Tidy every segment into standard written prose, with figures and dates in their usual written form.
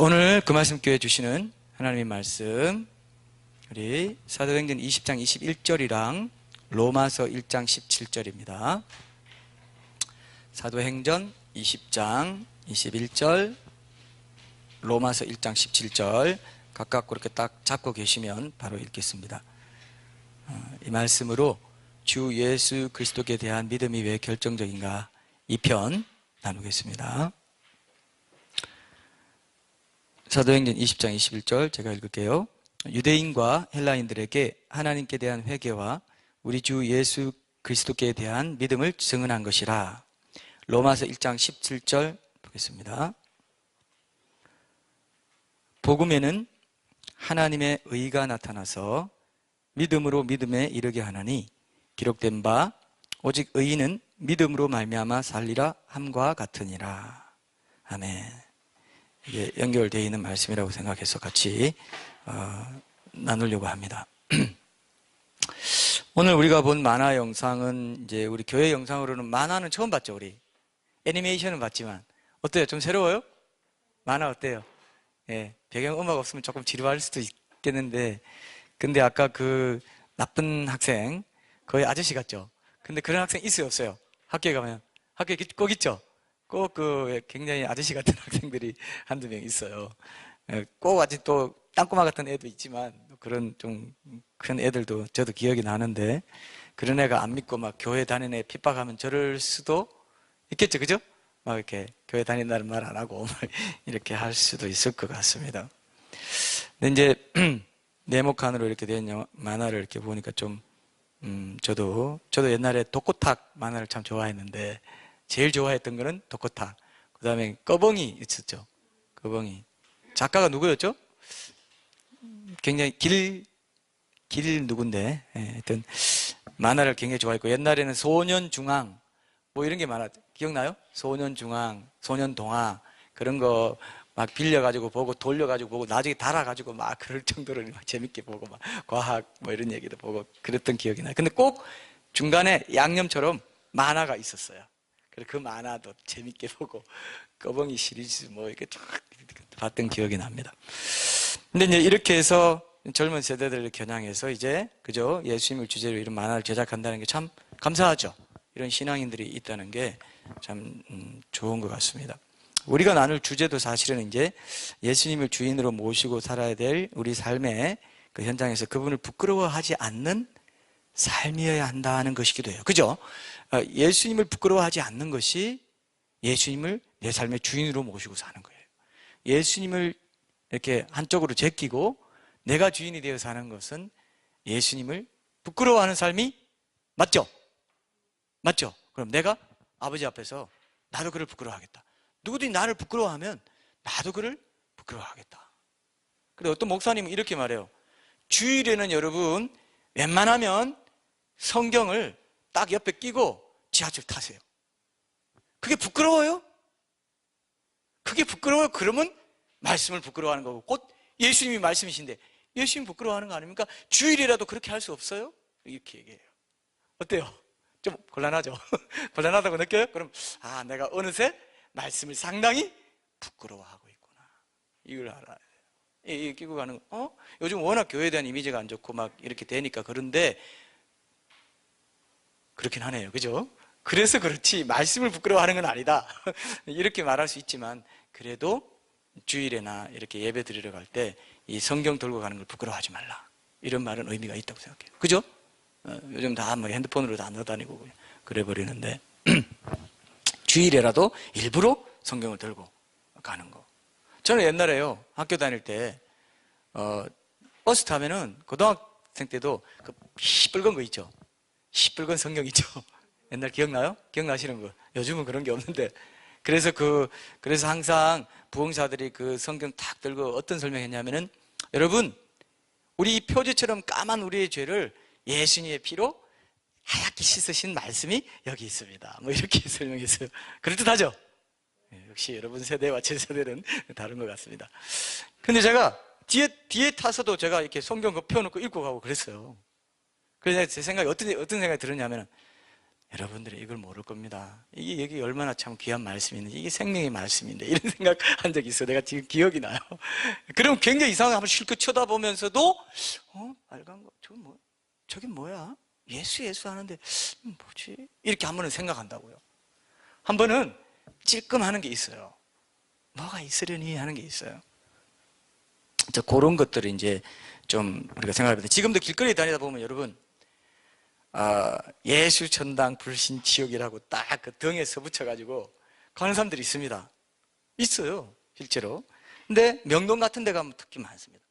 오늘 그 말씀 교회 주시는 하나님의 말씀, 우리 사도행전 20장 21절이랑 로마서 1장 17절입니다. 사도행전 20장 21절, 로마서 1장 17절 각각 그렇게 딱 잡고 계시면 바로 읽겠습니다. 이 말씀으로 주 예수 그리스도께 대한 믿음이 왜 결정적인가, 이 편 나누겠습니다. 사도행전 20장 21절 제가 읽을게요. 유대인과 헬라인들에게 하나님께 대한 회개와 우리 주 예수 그리스도께 대한 믿음을 증언한 것이라. 로마서 1장 17절 보겠습니다. 복음에는 하나님의 의가 나타나서 믿음으로 믿음에 이르게 하나니 기록된 바 오직 의인은 믿음으로 말미암아 살리라 함과 같으니라. 아멘. 이게 연결되어 있는 말씀이라고 생각해서 같이 나누려고 합니다. 오늘 우리가 본 만화 영상은 이제 우리 교회 영상으로는 만화는 처음 봤죠. 우리 애니메이션은 봤지만 어때요? 좀 새로워요? 만화 어때요? 예, 배경음악 없으면 조금 지루할 수도 있겠는데, 근데 아까 그 나쁜 학생 거의 아저씨 같죠? 근데 그런 학생 있어요, 없어요? 학교에 가면 학교에 꼭 있죠? 꼭 그 굉장히 아저씨 같은 학생들이 한두 명 있어요. 꼭 아직 또 땅꼬마 같은 애도 있지만 그런 좀 큰 애들도 저도 기억이 나는데, 그런 애가 안 믿고 막 교회 다니는 애 핍박하면 저럴 수도 있겠죠, 그죠? 막 이렇게 교회 다닌다는 말 안 하고 막 이렇게 할 수도 있을 것 같습니다. 근데 이제 네모칸으로 이렇게 된 만화를 이렇게 보니까 좀 저도 옛날에 독고탁 만화를 참 좋아했는데, 제일 좋아했던 거는 독고탁, 그 다음에 꺼벙이 있었죠. 꺼벙이 작가가 누구였죠? 굉장히 길 누군데, 하여튼 만화를 굉장히 좋아했고, 옛날에는 소년중앙 뭐 이런 게 많았죠. 기억나요? 소년중앙, 소년동화 그런 거 막 빌려가지고 보고 돌려가지고 보고 나중에 달아가지고 막 그럴 정도로 막 재밌게 보고 막 과학 뭐 이런 얘기도 보고 그랬던 기억이 나요. 근데 꼭 중간에 양념처럼 만화가 있었어요. 그래서 그 만화도 재밌게 보고 꺼벙이 시리즈 뭐 이렇게 쫙 봤던 기억이 납니다. 근데 이제 이렇게 해서 젊은 세대들을 겨냥해서 이제 그죠? 예수님을 주제로 이런 만화를 제작한다는 게 참 감사하죠. 이런 신앙인들이 있다는 게 참 좋은 것 같습니다. 우리가 나눌 주제도 사실은 이제 예수님을 주인으로 모시고 살아야 될 우리 삶의 그 현장에서 그분을 부끄러워하지 않는 삶이어야 한다는 것이기도 해요. 그죠? 예수님을 부끄러워하지 않는 것이 예수님을 내 삶의 주인으로 모시고 사는 거예요. 예수님을 이렇게 한쪽으로 제끼고 내가 주인이 되어 사는 것은 예수님을 부끄러워하는 삶이 맞죠? 맞죠? 그럼 내가 아버지 앞에서 나도 그를 부끄러워하겠다. 누구든지 나를 부끄러워하면 나도 그를 부끄러워하겠다. 그런데 어떤 목사님은 이렇게 말해요. 주일에는 여러분 웬만하면 성경을 딱 옆에 끼고 지하철 타세요. 그게 부끄러워요? 그게 부끄러워요? 그러면 말씀을 부끄러워하는 거고, 곧 예수님이 말씀이신데 예수님 부끄러워하는 거 아닙니까? 주일이라도 그렇게 할 수 없어요? 이렇게 얘기해요. 어때요? 좀 곤란하죠? 곤란하다고 느껴요? 그럼 내가 어느새 말씀을 상당히 부끄러워하고 있구나, 이걸 알아야 돼요. 이 끼고 가는 거. 요즘 워낙 교회에 대한 이미지가 안 좋고 막 이렇게 되니까 그런데 그렇긴 하네요, 그죠? 그래서 그렇지 말씀을 부끄러워하는 건 아니다 이렇게 말할 수 있지만, 그래도 주일에나 이렇게 예배 드리러 갈 때 이 성경 들고 가는 걸 부끄러워하지 말라, 이런 말은 의미가 있다고 생각해요. 그죠? 요즘 다 뭐 핸드폰으로 다 넣어다니고 그래 버리는데 주일에라도 일부러 성경을 들고 가는 거. 저는 옛날에요, 학교 다닐 때 버스 타면은 고등학생 때도 그 시뻘건 거 있죠. 시뻘건 성경 있죠. 옛날 기억나요? 기억나시는 거? 요즘은 그런 게 없는데. 그래서 항상 부흥사들이 그 성경 탁 들고 어떤 설명했냐면은, 여러분, 우리 표지처럼 까만 우리의 죄를 예수님의 피로 하얗게 씻으신 말씀이 여기 있습니다. 뭐 이렇게 설명했어요. 그럴듯하죠? 역시 여러분 세대와 제 세대는 다른 것 같습니다. 근데 제가 뒤에 타서도 제가 이렇게 성경 펴놓고 읽고 가고 그랬어요. 그래서 제 생각이 어떤 생각이 들었냐면, 여러분들이 이걸 모를 겁니다. 이게 여기 얼마나 참 귀한 말씀이 있는지, 이게 생명의 말씀인데, 이런 생각한 적이 있어요. 내가 지금 기억이 나요. 그럼 굉장히 이상하게 한번 실컷 쳐다보면서도, 빨간 거, 저게 뭐야? 예수 하는데, 뭐지? 이렇게 한 번은 생각한다고요. 한 번은 찔끔하는 게 있어요. 뭐가 있으려니 하는 게 있어요. 그런 것들을 이제 좀 우리가 생각해보면, 지금도 길거리에 다니다 보면 여러분, 예수 천당 불신 지옥이라고 딱 그 등에 써붙여가지고 가는 사람들이 있습니다. 있어요, 실제로. 근데 명동 같은 데 가면 특히 많습니다.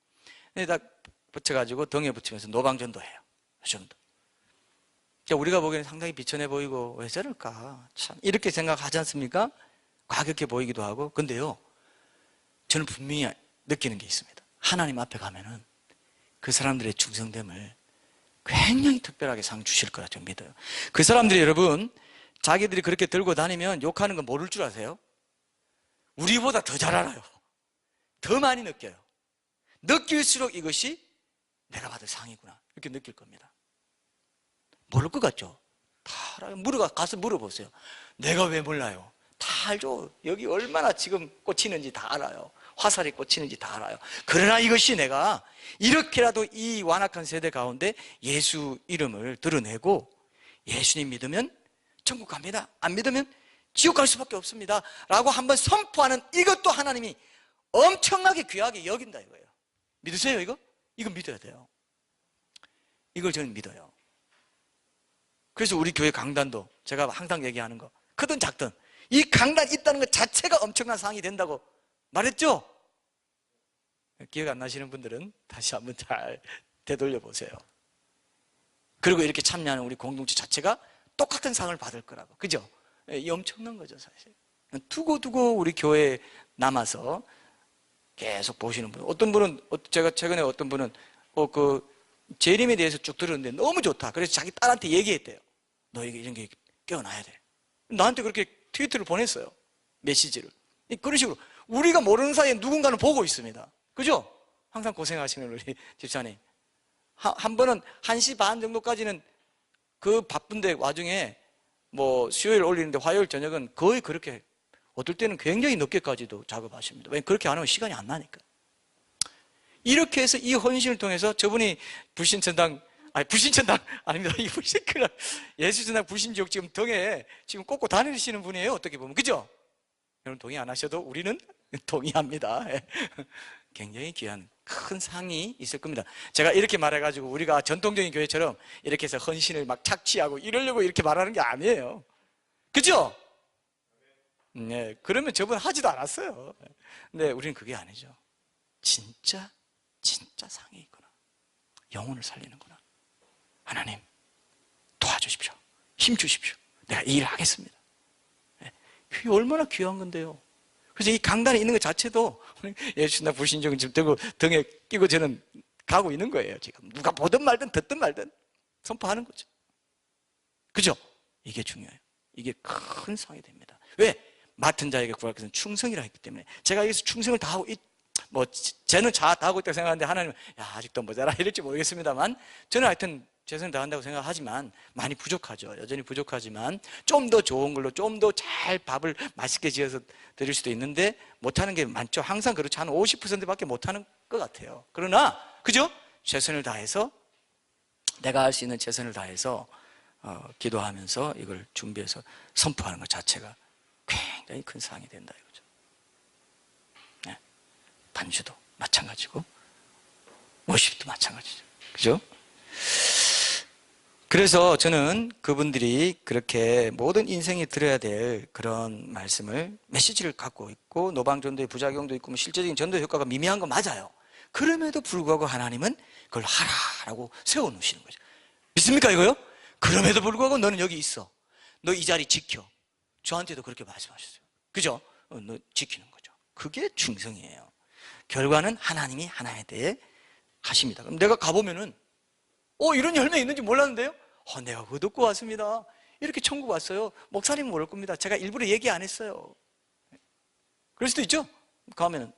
근데 딱 붙여가지고 등에 붙이면서 노방전도해요. 요즘도. 우리가 보기에는 상당히 비천해 보이고 왜 저럴까? 참 이렇게 생각하지 않습니까? 과격해 보이기도 하고. 근데요, 저는 분명히 느끼는 게 있습니다. 하나님 앞에 가면은 그 사람들의 충성됨을 굉장히 특별하게 상 주실 거라 좀 믿어요. 그 사람들이 여러분, 자기들이 그렇게 들고 다니면 욕하는 건 모를 줄 아세요? 우리보다 더 잘 알아요. 더 많이 느껴요. 느낄수록 이것이 내가 받을 상이구나, 이렇게 느낄 겁니다. 모를 것 같죠? 다 알아요. 가서 물어보세요. 내가 왜 몰라요? 다 알죠. 여기 얼마나 지금 꽂히는지 다 알아요. 화살이 꽂히는지 다 알아요. 그러나 이것이 내가 이렇게라도 이 완악한 세대 가운데 예수 이름을 드러내고 예수님 믿으면 천국 갑니다, 안 믿으면 지옥 갈 수밖에 없습니다 라고 한번 선포하는, 이것도 하나님이 엄청나게 귀하게 여긴다 이거예요. 믿으세요? 이거 믿어야 돼요. 이걸 저는 믿어요. 그래서 우리 교회 강단도 제가 항상 얘기하는 거, 크든 작든 이 강단 있다는 것 자체가 엄청난 상이 된다고 말했죠? 기억 안 나시는 분들은 다시 한번 잘 되돌려 보세요. 그리고 이렇게 참여하는 우리 공동체 자체가 똑같은 상을 받을 거라고. 그죠? 이 엄청난 거죠, 사실. 두고두고 우리 교회에 남아서 계속 보시는 분. 어떤 분은, 제가 최근에 어떤 분은 재림에 대해서 쭉 들었는데 너무 좋다. 그래서 자기 딸한테 얘기했대요. 너에게 이런 게 깨어나야 돼. 나한테 그렇게 트위터를 보냈어요. 메시지를. 그런 식으로 우리가 모르는 사이에 누군가는 보고 있습니다. 그죠? 항상 고생하시는 우리 집사님. 한 번은 1시 반 정도까지는 그 바쁜데 와중에 수요일 올리는데 화요일 저녁은 거의 그렇게, 어떨 때는 굉장히 늦게까지도 작업하십니다. 왜냐면 그렇게 안 하면 시간이 안 나니까. 이렇게 해서 이 헌신을 통해서 저분이 불신천당 아닙니다. 이 불신크라 예수천당 불신지옥 지금 등에 지금 꽂고 다니시는 분이에요. 어떻게 보면. 그죠? 여러분 동의 안 하셔도 우리는 동의합니다. 굉장히 귀한 큰 상이 있을 겁니다. 제가 이렇게 말해가지고 우리가 전통적인 교회처럼 이렇게 해서 헌신을 막 착취하고 이러려고 이렇게 말하는 게 아니에요. 그죠? 네, 그러면 저분 하지도 않았어요. 근데 우리는 그게 아니죠. 진짜 상이 있구나. 영혼을 살리는구나. 하나님 도와주십시오. 힘 주십시오. 내가 이 일을 하겠습니다. 그게 얼마나 귀한 건데요. 그래서 이 강단에 있는 것 자체도 예수나 불신종을 지금 들고 등에 끼고 저는 가고 있는 거예요. 지금 누가 보든 말든 듣든 말든 선포하는 거죠. 그죠? 이게 중요해요. 이게 큰 상이 됩니다. 왜? 맡은 자에게 구할 것은 충성이라 했기 때문에. 제가 여기서 충성을 다하고 쟤는 다하고 있다고 생각하는데 하나님은 아직도 모자라 이럴지 모르겠습니다만, 저는 하여튼 최선을 다한다고 생각하지만 많이 부족하죠. 여전히 부족하지만 좀 더 좋은 걸로 좀 더 잘 밥을 맛있게 지어서 드릴 수도 있는데 못하는 게 많죠. 항상 그렇죠. 한 50%밖에 못하는 것 같아요. 그러나 그죠? 최선을 다해서, 내가 할 수 있는 최선을 다해서 기도하면서 이걸 준비해서 선포하는 것 자체가 굉장히 큰 상이 된다 이거죠. 네. 반주도 마찬가지고 워십도 마찬가지죠. 그죠? 그래서 저는 그분들이 그렇게 모든 인생이 들어야 될 그런 말씀을, 메시지를 갖고 있고 노방전도의 부작용도 있고 실제적인 전도 효과가 미미한 건 맞아요. 그럼에도 불구하고 하나님은 그걸 하라라고 세워놓으시는 거죠. 믿습니까 이거요? 그럼에도 불구하고 너는 여기 있어. 너 이 자리 지켜. 저한테도 그렇게 말씀하셨어요. 그죠? 너 지키는 거죠. 그게 충성이에요. 결과는 하나님이 하나에 대해 하십니다. 그럼 내가 가보면은 이런 열매 있는지 몰랐는데요? 내가 그거 듣고 왔습니다. 이렇게 천국 왔어요. 목사님은 모를 겁니다. 제가 일부러 얘기 안 했어요. 그럴 수도 있죠? 가면은.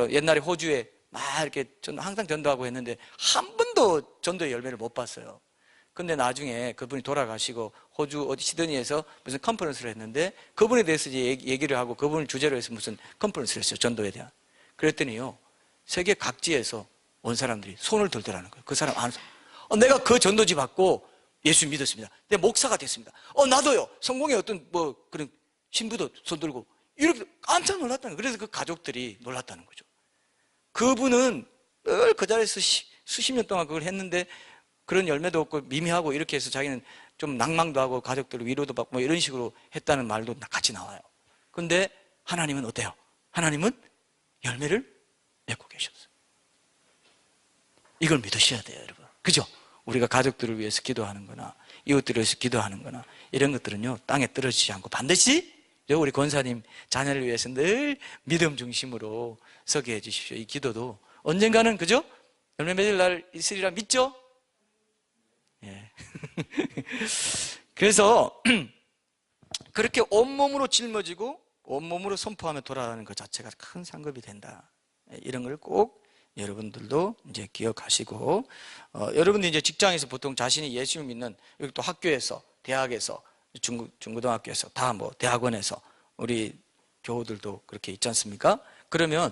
옛날에 호주에 막 이렇게 항상 전도하고 했는데 한 번도 전도의 열매를 못 봤어요. 근데 나중에 그분이 돌아가시고 호주 어디 시드니에서 무슨 컨퍼런스를 했는데 그분에 대해서 이제 얘기를 하고 그분을 주제로 해서 무슨 컨퍼런스를 했어요. 전도에 대한. 그랬더니요, 세계 각지에서 온 사람들이 손을 들더라는 거예요. 그 사람 아는 사람. 내가 그 전도지 받고 예수 믿었습니다. 내 목사가 됐습니다. 나도요. 성공의 어떤 뭐 그런 신부도 손 들고 이렇게 깜짝 놀랐다는 거예요. 그래서 그 가족들이 놀랐다는 거죠. 그분은 늘 그 자리에서 수십 년 동안 그걸 했는데 그런 열매도 없고 미미하고 이렇게 해서 자기는 좀 낭망도 하고 가족들 위로도 받고 뭐 이런 식으로 했다는 말도 같이 나와요. 근데 하나님은 어때요? 하나님은 열매를 맺고 계셨어요. 이걸 믿으셔야 돼요, 여러분. 그죠? 우리가 가족들을 위해서 기도하는 거나 이웃들을 위해서 기도하는 거나 이런 것들은요, 땅에 떨어지지 않고 반드시 우리 권사님 자녀를 위해서 늘 믿음 중심으로 서게 해주십시오. 이 기도도 언젠가는, 그죠? 열매 맺을 날 있으리라 믿죠? 예. 그래서 그렇게 온몸으로 짊어지고 온몸으로 선포하며 돌아가는 것 자체가 큰 상급이 된다. 이런 걸 꼭 여러분들도 이제 기억하시고, 여러분들 이제 직장에서 보통 자신이 예수를 믿는, 여기 또 학교에서, 대학에서, 중고등학교에서, 다 뭐 대학원에서 우리 교우들도 그렇게 있지 않습니까? 그러면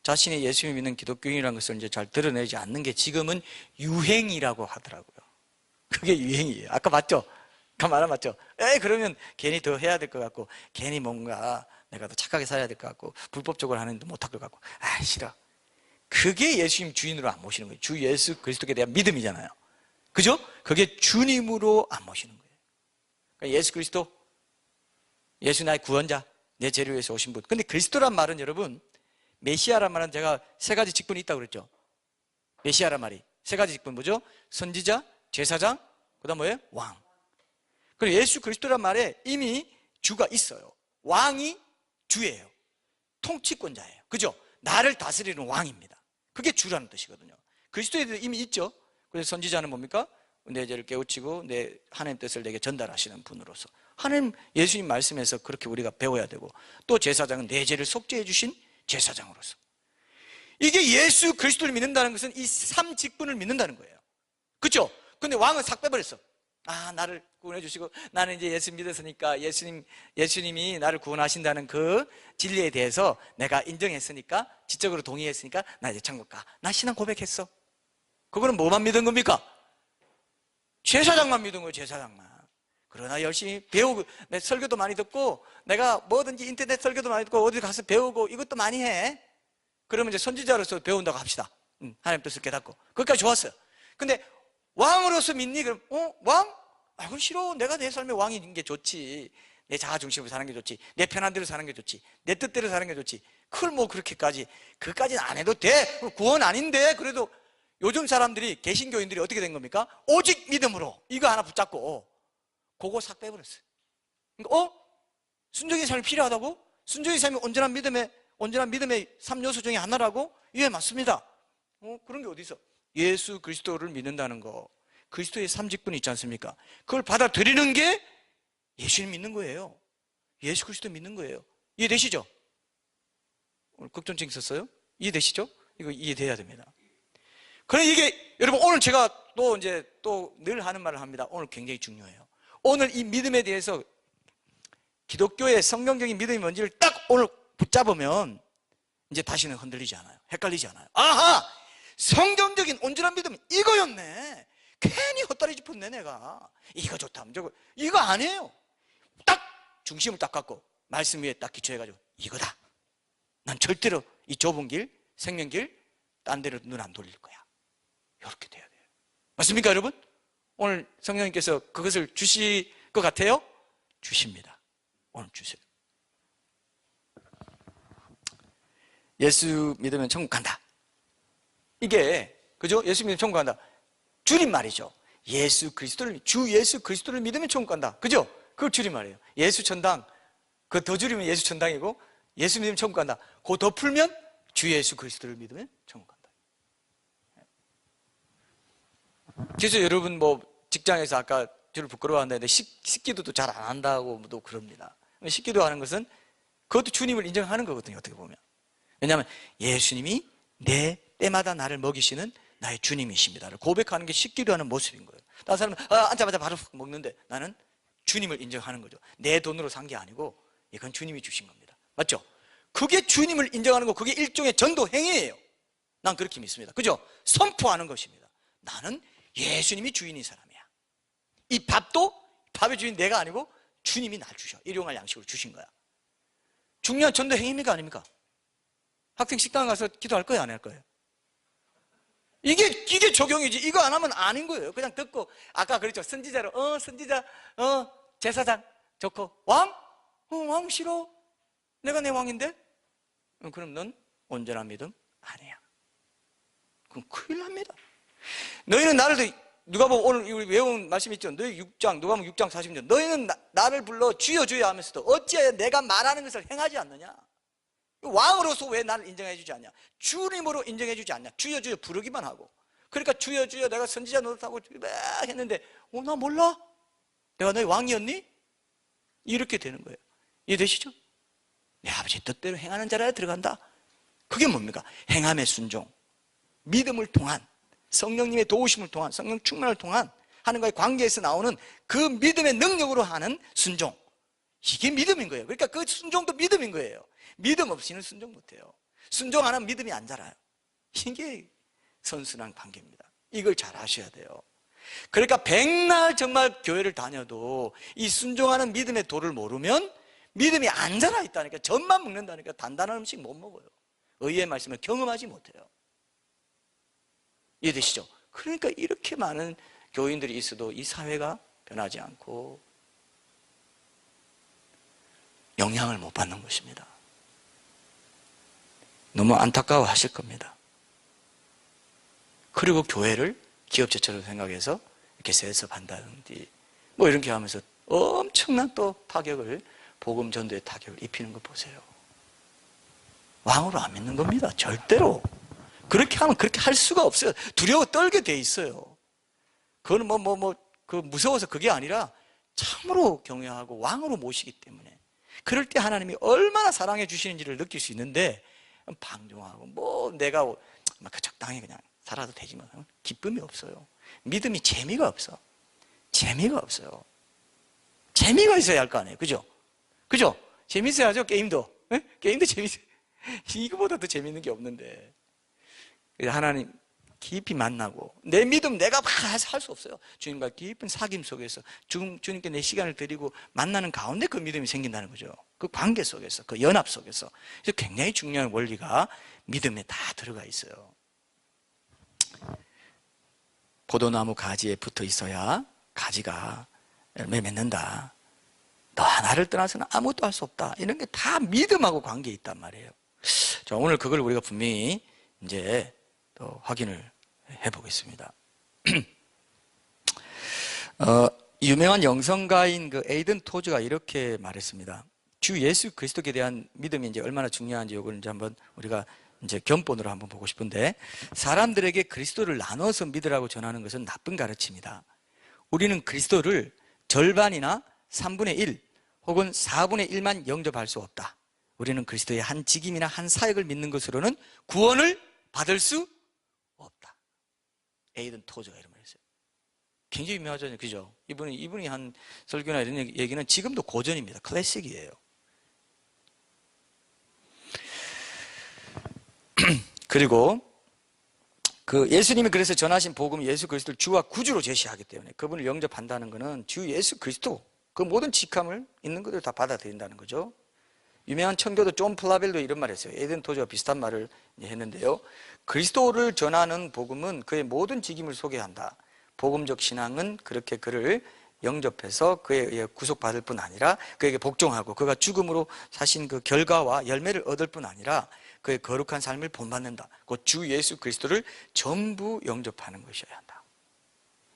자신이 예수를 믿는 기독교인이라는 것을 이제 잘 드러내지 않는 게 지금은 유행이라고 하더라고요. 그게 유행이에요. 아까 맞죠? 그 말 안 맞죠? 그러면 괜히 더 해야 될 것 같고, 괜히 뭔가 내가 더 착하게 살아야 될 것 같고, 불법적으로 하는데 못할 것 같고, 싫어. 그게 예수님 주인으로 안 모시는 거예요. 주 예수 그리스도에 대한 믿음이잖아요. 그죠? 그게 주님으로 안 모시는 거예요. 그러니까 예수 그리스도, 예수 나의 구원자, 내 죄를 위해서 오신 분. 근데 그리스도란 말은 여러분, 메시아란 말은 제가 세 가지 직분이 있다고 그랬죠. 메시아란 말이 세 가지 직분 뭐죠? 선지자, 제사장, 그 다음 뭐예요? 왕. 그리고 예수 그리스도란 말에 이미 주가 있어요. 왕이 주예요. 통치권자예요. 그죠? 나를 다스리는 왕입니다. 그게 주라는 뜻이거든요. 그리스도에 대해 이미 있죠. 그래서 선지자는 뭡니까? 내 죄를 깨우치고 내 하나님 뜻을 내게 전달하시는 분으로서, 하나님 예수님 말씀에서 그렇게 우리가 배워야 되고, 또 제사장은 내 죄를 속죄해 주신 제사장으로서. 이게 예수 그리스도를 믿는다는 것은 이 3직분을 믿는다는 거예요. 그렇죠? 근데 왕은 싹 빼버렸어. 나를 구원해 주시고 나는 이제 예수 믿었으니까 예수님이 나를 구원하신다는 그 진리에 대해서 내가 인정했으니까, 지적으로 동의했으니까 나 이제 천국 가. 나 신앙 고백했어. 그거는 뭐만 믿은 겁니까? 제사장만 믿은 거예요. 제사장만. 그러나 열심히 배우고, 내 설교도 많이 듣고, 내가 뭐든지 인터넷 설교도 많이 듣고 어디 가서 배우고 이것도 많이 해. 그러면 이제 선지자로서 배운다고 합시다. 하나님 뜻을 깨닫고. 그것까지 좋았어요. 근데 왕으로서 믿니? 그럼 왕? 그건 싫어. 내가 내 삶의 왕인 게 좋지. 내 자아 중심으로 사는 게 좋지. 내 편한 대로 사는 게 좋지. 내 뜻대로 사는 게 좋지. 그걸 뭐 그렇게까지, 그까지는 안 해도 돼. 구원 아닌데. 그래도 요즘 사람들이, 개신교인들이 어떻게 된 겁니까? 오직 믿음으로 이거 하나 붙잡고 그거 싹 빼버렸어요. 그러니까 순종의 삶이 필요하다고? 순종의 삶이 온전한 믿음의 3요소 중에 하나라고? 예, 맞습니다. 그런 게 어디 있어? 예수 그리스도를 믿는다는 거, 그리스도의 3직분이 있지 않습니까? 그걸 받아들이는 게 예수를 믿는 거예요. 예수 그리스도 믿는 거예요. 이해되시죠? 오늘 걱정증 있었어요? 이해되시죠? 이거 이해돼야 됩니다. 그래, 이게 여러분, 오늘 제가 또 늘 하는 말을 합니다. 오늘 굉장히 중요해요. 오늘 이 믿음에 대해서, 기독교의 성경적인 믿음이 뭔지를 딱 오늘 붙잡으면 이제 다시는 흔들리지 않아요. 헷갈리지 않아요. 아하! 성경적인 온전한 믿음은 이거였네. 괜히 헛다리 짚었네, 내가. 이거 좋다, 저거. 이거 아니에요. 딱 중심을 딱 갖고 말씀 위에 딱 기초해가지고 이거다. 난 절대로 이 좁은 길, 생명길, 딴 데로 눈 안 돌릴 거야. 이렇게 돼야 돼요. 맞습니까, 여러분? 오늘 성령님께서 그것을 주실 것 같아요? 주십니다. 오늘 주세요. 예수 믿으면 천국 간다. 이게, 그죠? 예수 믿으면 천국 간다. 주님 말이죠. 주 예수 그리스도를 믿으면 천국 간다. 그죠? 그걸 주님 말이에요. 예수 천당, 그 더 줄이면 예수 천당이고, 예수 믿으면 천국 간다. 그 더 풀면 주 예수 그리스도를 믿으면 천국 간다. 그래서 여러분 뭐 직장에서 아까 저를 부끄러워한다는데 식기도도 잘 안 한다고 또 그럽니다. 식기도 하는 것은 그것도 주님을 인정하는 거거든요, 어떻게 보면. 왜냐하면 예수님이 내 때마다 나를 먹이시는 나의 주님이십니다를 고백하는 게 식기도 하는 모습인 거예요. 다른 사람은 앉자마자 바로 먹는데 나는 주님을 인정하는 거죠. 내 돈으로 산 게 아니고 이건 주님이 주신 겁니다. 맞죠? 그게 주님을 인정하는 거, 그게 일종의 전도 행위예요. 난 그렇게 믿습니다. 그죠? 선포하는 것입니다. 나는 예수님이 주인인 사람이야. 이 밥의 주인 내가 아니고 주님이 날 주셔. 일용할 양식으로 주신 거야. 중요한 전도 행위입니까 아닙니까? 학생 식당 가서 기도할 거예요 안 할 거예요? 이게 적용이지. 이거 안 하면 아닌 거예요. 그냥 듣고, 아까 그랬죠. 선지자로, 선지자, 제사장 좋고, 왕? 왕 싫어. 내가 내 왕인데? 그럼 넌 온전한 믿음 아니야. 그럼 큰일 납니다. 너희는 나를, 누가 보고 오늘 우리 외운 말씀 있죠. 너희 6장, 누가 보면 6장 40절. 너희는 나를 불러 주여 주여 하면서도 어찌하여 내가 말하는 것을 행하지 않느냐? 왕으로서 왜 나를 인정해 주지 않냐? 주님으로 인정해 주지 않냐? 주여 주여 부르기만 하고. 그러니까 주여 주여 내가 선지자 노릇하고 막 했는데 나 몰라? 내가 너희 왕이었니? 이렇게 되는 거예요. 이해되시죠? 내 아버지 뜻대로 행하는 자라야 들어간다. 그게 뭡니까? 행함의 순종, 믿음을 통한, 성령님의 도우심을 통한, 성령 충만을 통한 하나님과의 관계에서 나오는 그 믿음의 능력으로 하는 순종, 이게 믿음인 거예요. 그러니까 그 순종도 믿음인 거예요. 믿음 없이는 순종 못해요. 순종 안 하면 믿음이 안 자라요. 이게 선순환 관계입니다. 이걸 잘 아셔야 돼요. 그러니까 백날 정말 교회를 다녀도 이 순종하는 믿음의 도를 모르면 믿음이 안 자라 있다니까. 젖만 먹는다니까. 단단한 음식 못 먹어요. 의의 말씀을 경험하지 못해요. 이해되시죠? 그러니까 이렇게 많은 교인들이 있어도 이 사회가 변하지 않고 영향을 못 받는 것입니다. 너무 안타까워 하실 겁니다. 그리고 교회를 기업체처럼 생각해서 이렇게 세습한다든지 뭐 이렇게 하면서 엄청난 또 타격을, 복음 전도의 타격을 입히는 거 보세요. 왕으로 안 믿는 겁니다. 절대로. 그렇게 하면 그렇게 할 수가 없어요. 두려워 떨게 돼 있어요. 그거는 무서워서 그게 아니라 참으로 경외하고 왕으로 모시기 때문에. 그럴 때 하나님이 얼마나 사랑해 주시는지를 느낄 수 있는데, 방종하고 내가 적당히 그냥 살아도 되지만 기쁨이 없어요. 믿음이 재미가 없어. 재미가 없어요. 재미가 있어야 할 거 아니에요. 그죠? 그죠? 재밌어야죠. 게임도. 게임도 재밌어요. 이거보다 더 재밌는 게 없는데. 하나님 깊이 만나고, 내 믿음 내가 할 수 없어요. 주님과 깊은 사귐 속에서 주님께 내 시간을 드리고 만나는 가운데 그 믿음이 생긴다는 거죠. 그 관계 속에서, 그 연합 속에서. 그래서 굉장히 중요한 원리가 믿음에 다 들어가 있어요. 포도나무 가지에 붙어 있어야 가지가 열매 맺는다. 너 하나를 떠나서는 아무것도 할 수 없다. 이런 게 다 믿음하고 관계에 있단 말이에요. 자, 오늘 그걸 우리가 분명히 이제 또 확인을 해보겠습니다. 유명한 영성가인 그 에이든 토즈가 이렇게 말했습니다. 주 예수 그리스도에 대한 믿음이 이제 얼마나 중요한지 이걸 이제 한번 우리가 이제 견본으로 한번 보고 싶은데, 사람들에게 그리스도를 나눠서 믿으라고 전하는 것은 나쁜 가르침이다. 우리는 그리스도를 절반이나 3분의 1 혹은 4분의 1만 영접할 수 없다. 우리는 그리스도의 한 직임이나 한 사역을 믿는 것으로는 구원을 받을 수 없다. 에이든 토저가 이런 말 했어요. 굉장히 유명하잖아요. 그죠? 이분이 한 설교나 이런 얘기는 지금도 고전입니다. 클래식이에요. 그리고 그 예수님이 그래서 전하신 복음, 예수 그리스도를 주와 구주로 제시하기 때문에 그분을 영접한다는 것은 주 예수 그리스도 그 모든 직함을 있는 것을 다 받아들인다는 거죠. 유명한 청교도 존 플라벨도 이런 말을 했어요. 에이든 토저가 비슷한 말을 했는데요. 그리스도를 전하는 복음은 그의 모든 직임을 소개한다. 복음적 신앙은 그렇게 그를 영접해서 그에 의해 구속받을 뿐 아니라 그에게 복종하고 그가 죽음으로 사신 그 결과와 열매를 얻을 뿐 아니라 그의 거룩한 삶을 본받는다. 그 주 예수 그리스도를 전부 영접하는 것이어야 한다.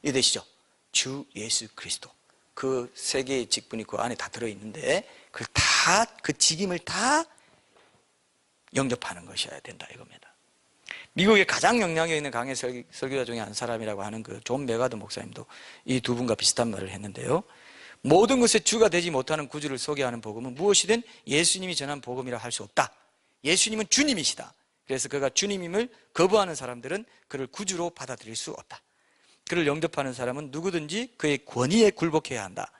이해되시죠? 주 예수 그리스도. 그 세 개의 직분이 그 안에 다 들어있는데 그걸 다, 그 직임을 다 영접하는 것이어야 된다 이겁니다. 미국의 가장 영향력 있는 강해 설교자 중에 한 사람이라고 하는 그 존 메가드 목사님도 이 두 분과 비슷한 말을 했는데요. 모든 것의 주가 되지 못하는 구주를 소개하는 복음은 무엇이든 예수님이 전한 복음이라 할 수 없다. 예수님은 주님이시다. 그래서 그가 주님임을 거부하는 사람들은 그를 구주로 받아들일 수 없다. 그를 영접하는 사람은 누구든지 그의 권위에 굴복해야 한다.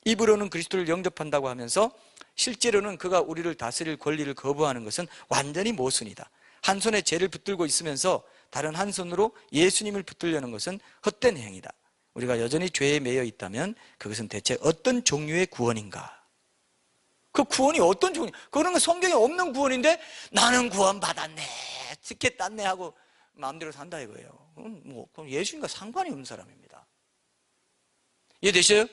입으로는 그리스도를 영접한다고 하면서 실제로는 그가 우리를 다스릴 권리를 거부하는 것은 완전히 모순이다. 한 손에 죄를 붙들고 있으면서 다른 한 손으로 예수님을 붙들려는 것은 헛된 행위다. 우리가 여전히 죄에 매여 있다면 그것은 대체 어떤 종류의 구원인가? 그 구원이 어떤 종류? 그런 건 성경에 없는 구원인데 나는 구원 받았네, 티켓 땄네 하고 마음대로 산다 이거예요. 그럼 예수님과 상관이 없는 사람입니다. 이해되셔요?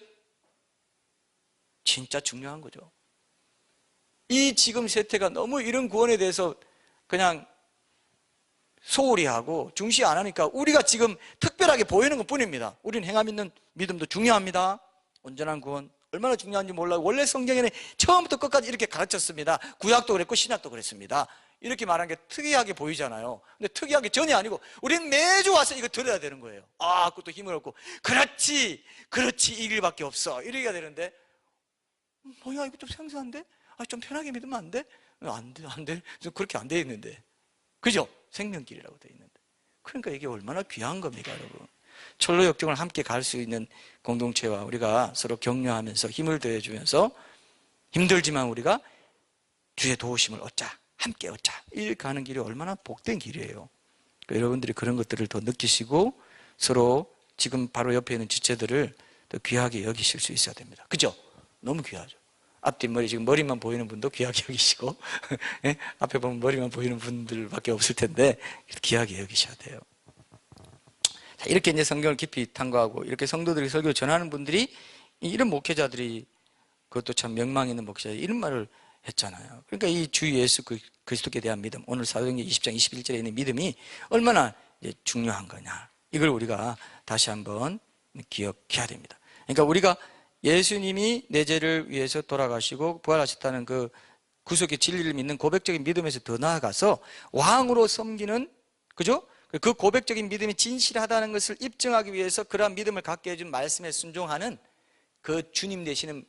진짜 중요한 거죠. 이 지금 세태가 너무 이런 구원에 대해서 그냥 소홀히 하고 중시 안 하니까 우리가 지금 특별하게 보이는 것 뿐입니다. 우리는 행함 있는 믿음도 중요합니다. 온전한 구원 얼마나 중요한지 몰라요. 원래 성경에는 처음부터 끝까지 이렇게 가르쳤습니다. 구약도 그랬고 신약도 그랬습니다. 이렇게 말한 게 특이하게 보이잖아요. 근데 특이하게 전혀 아니고 우리는 매주 와서 이거 들어야 되는 거예요. 그것도 힘을 얻고 그렇지 이 길밖에 없어 이래야 되는데 뭐야 이거 좀 생소한데? 좀 편하게 믿으면 안 돼? 안 돼. 그렇게 안 돼 있는데. 그죠? 생명길이라고 돼 있는데. 그러니까 이게 얼마나 귀한 겁니까, 여러분? 철로 역정을 함께 갈 수 있는 공동체와 우리가 서로 격려하면서 힘을 더해주면서 힘들지만 우리가 주의 도우심을 얻자, 함께 얻자. 이렇게 가는 길이 얼마나 복된 길이에요. 그러니까 여러분들이 그런 것들을 더 느끼시고 서로 지금 바로 옆에 있는 지체들을 더 귀하게 여기실 수 있어야 됩니다. 그죠? 너무 귀하죠. 앞뒷머리 지금 머리만 보이는 분도 귀하게 여기시고 예? 앞에 보면 머리만 보이는 분들밖에 없을 텐데 귀하게 여기셔야 돼요. 자, 이렇게 이제 성경을 깊이 탐구하고 이렇게 성도들이 설교를 전하는 분들이 이런 목회자들이 그것도 참 명망 있는 목회자 이런 말을 했잖아요. 그러니까 이 주 예수 그리스도께 대한 믿음, 오늘 사도행전 20장 21절에 있는 믿음이 얼마나 이제 중요한 거냐, 이걸 우리가 다시 한번 기억해야 됩니다. 그러니까 우리가 예수님이 내 죄를 위해서 돌아가시고 부활하셨다는 그 구속의 진리를 믿는 고백적인 믿음에서 더 나아가서 왕으로 섬기는, 그죠? 그 고백적인 믿음이 진실하다는 것을 입증하기 위해서 그러한 믿음을 갖게 해준 말씀에 순종하는 그 주님 되시는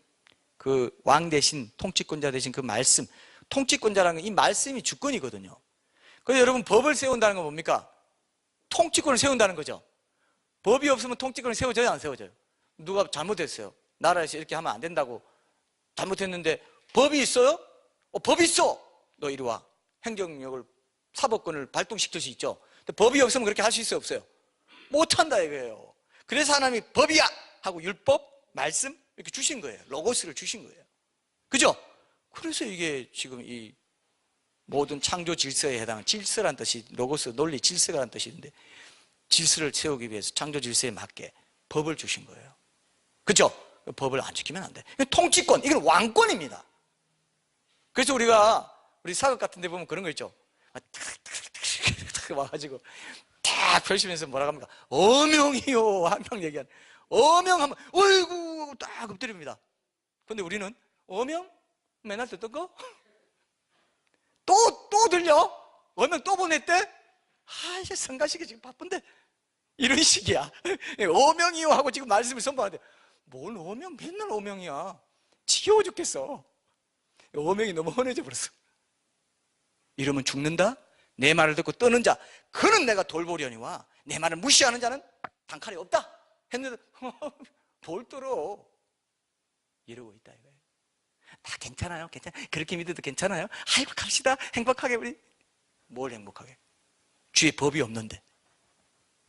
그 왕 대신 통치권자 되신 그 말씀, 통치권자라는 건 이 말씀이 주권이거든요. 그래서 여러분 법을 세운다는 건 뭡니까? 통치권을 세운다는 거죠. 법이 없으면 통치권을 세워져요, 안 세워져요? 누가 잘못했어요. 나라에서 이렇게 하면 안 된다고 잘못했는데 법이 있어요? 법이 있어! 너 이리 와. 행정력을, 사법권을 발동시킬 수 있죠. 근데 법이 없으면 그렇게 할 수 있어요, 없어요? 못한다 이거예요. 그래서 하나님이 법이야! 하고 율법, 말씀 이렇게 주신 거예요. 로고스를 주신 거예요. 그죠? 그래서 이게 지금 이 모든 창조 질서에 해당하는 질서란 뜻이 로고스, 논리, 질서라는 뜻인데 질서를 세우기 위해서 창조 질서에 맞게 법을 주신 거예요. 그죠? 법을 안 지키면 안 돼. 통치권, 이건 왕권입니다. 그래서 우리 사극 같은 데 보면 그런 거 있죠. 탁 와가지고 탁 펼치면서 뭐라고 합니까? 어명이요. 한 명 얘기하는. 어명하면, 어이구, 딱 엎드립니다. 근데 우리는 어명? 맨날 듣던 거? 또 들려? 어명 또 보냈대? 이제 성가시기 지금 바쁜데. 이런 식이야. 어명이요 하고 지금 말씀을 선포하는데 뭘 어명? 맨날 어명이야. 지겨워 죽겠어. 어명이 너무 헌해져 버렸어. 이러면 죽는다? 내 말을 듣고 떠는 자 그는 내가 돌보려니와 내 말을 무시하는 자는 단칼에 없다 했는데 돌 떨어 이러고 있다 이거예요. 다 괜찮아요. 그렇게 믿어도 괜찮아요. 아이고 갑시다. 행복하게 우리. 뭘 행복하게? 주의 법이 없는데,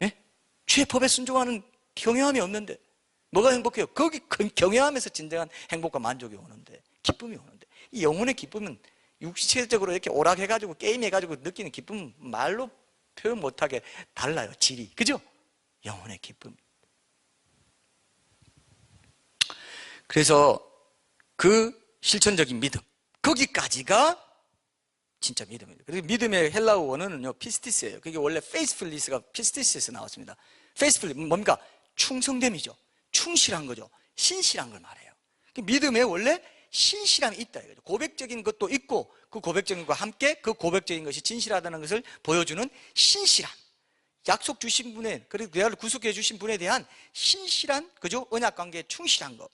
예? 주의 법에 순종하는 경외함이 없는데 뭐가 행복해요? 거기 경외함에서 진정한 행복과 만족이 오는데, 기쁨이 오는데, 이 영혼의 기쁨은 육체적으로 이렇게 오락해가지고 게임해가지고 느끼는 기쁨은 말로 표현 못하게 달라요. 질이. 그죠? 영혼의 기쁨. 그래서 그 실천적인 믿음, 거기까지가 진짜 믿음입니다. 그리고 믿음의 헬라어 원어는요 피스티스예요. 그게 원래 faithfulness가 피스티스에서 나왔습니다. faithful 뭡니까? 충성됨이죠. 충실한 거죠. 신실한 걸 말해요. 믿음에 원래 신실함이 있다 이거죠. 고백적인 것도 있고 그 고백적인 것과 함께 그 고백적인 것이 진실하다는 것을 보여주는 신실함. 약속 주신 분에, 그리고 그야를 구속해 주신 분에 대한 신실한, 그죠? 언약 관계에 충실한 것.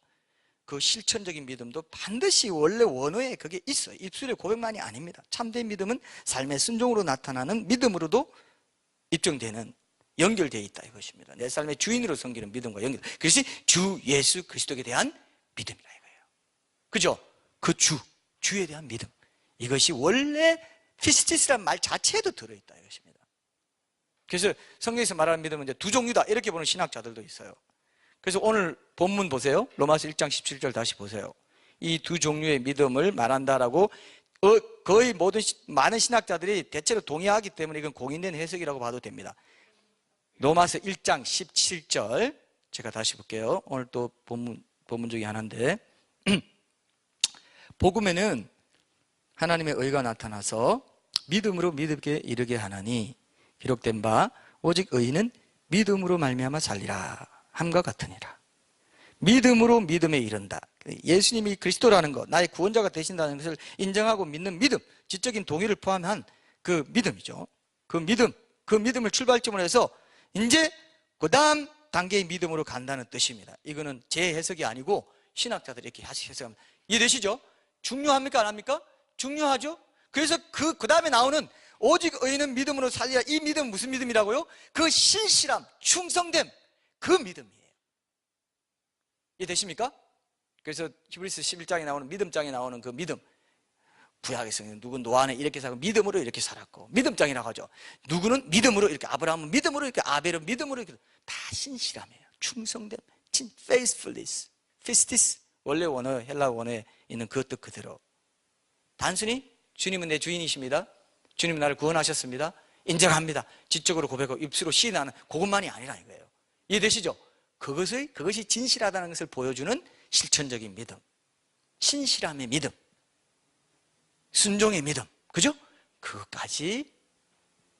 그 실천적인 믿음도 반드시 원래 원어에 그게 있어요. 입술의 고백만이 아닙니다. 참된 믿음은 삶의 순종으로 나타나는 믿음으로도 입증되는, 연결되어 있다 이것입니다. 내 삶의 주인으로 섬기는 믿음과 연결. 그것이 주 예수 그리스도에 대한 믿음이라 이거예요. 그죠? 그 주에 대한 믿음. 이것이 원래 피스티스라는 말 자체에도 들어있다 이것입니다. 그래서 성경에서 말하는 믿음은 이제 두 종류다 이렇게 보는 신학자들도 있어요. 그래서 오늘 본문 보세요. 로마서 1장 17절 다시 보세요. 이 두 종류의 믿음을 말한다라고 거의 많은 신학자들이 대체로 동의하기 때문에 이건 공인된 해석이라고 봐도 됩니다. 로마서 1장 17절 제가 다시 볼게요. 오늘 또 본문 중에 하나인데 복음에는 하나님의 의가 나타나서 믿음으로 믿음께 이르게 하나니 기록된 바 오직 의인은 믿음으로 말미암아 살리라 함과 같으니라. 믿음으로 믿음에 이른다. 예수님이 그리스도라는 것, 나의 구원자가 되신다는 것을 인정하고 믿는 믿음, 지적인 동의를 포함한 그 믿음이죠. 그 믿음을 출발점으로 해서 이제 그 다음 단계의 믿음으로 간다는 뜻입니다. 이거는 제 해석이 아니고 신학자들이 이렇게 해석합니다. 이해되시죠? 중요합니까? 안 합니까? 중요하죠? 그래서 그 다음에 나오는 오직 의인은 믿음으로 살리라. 이 믿음은 무슨 믿음이라고요? 그 신실함, 충성됨, 그 믿음이에요. 이해되십니까? 그래서 히브리서 11장에 나오는 믿음장에 나오는 그 믿음, 구약에서는 누군 노아는 이렇게 살고 믿음으로 이렇게 살았고, 믿음장이라고 하죠. 누구는 믿음으로 이렇게, 아브라함은 믿음으로 이렇게, 아벨은 믿음으로 이렇게, 다 신실함이에요. 충성됨, faithfulness, pistis, 원래 원어, 헬라 원어에 있는 그 뜻 그대로. 단순히 주님은 내 주인이십니다, 주님은 나를 구원하셨습니다, 인정합니다, 지적으로 고백하고 입술로 시인하는 그것만이 아니라 이거예요. 이해되시죠? 그것이 진실하다는 것을 보여주는 실천적인 믿음, 신실함의 믿음, 순종의 믿음, 그죠? 그것까지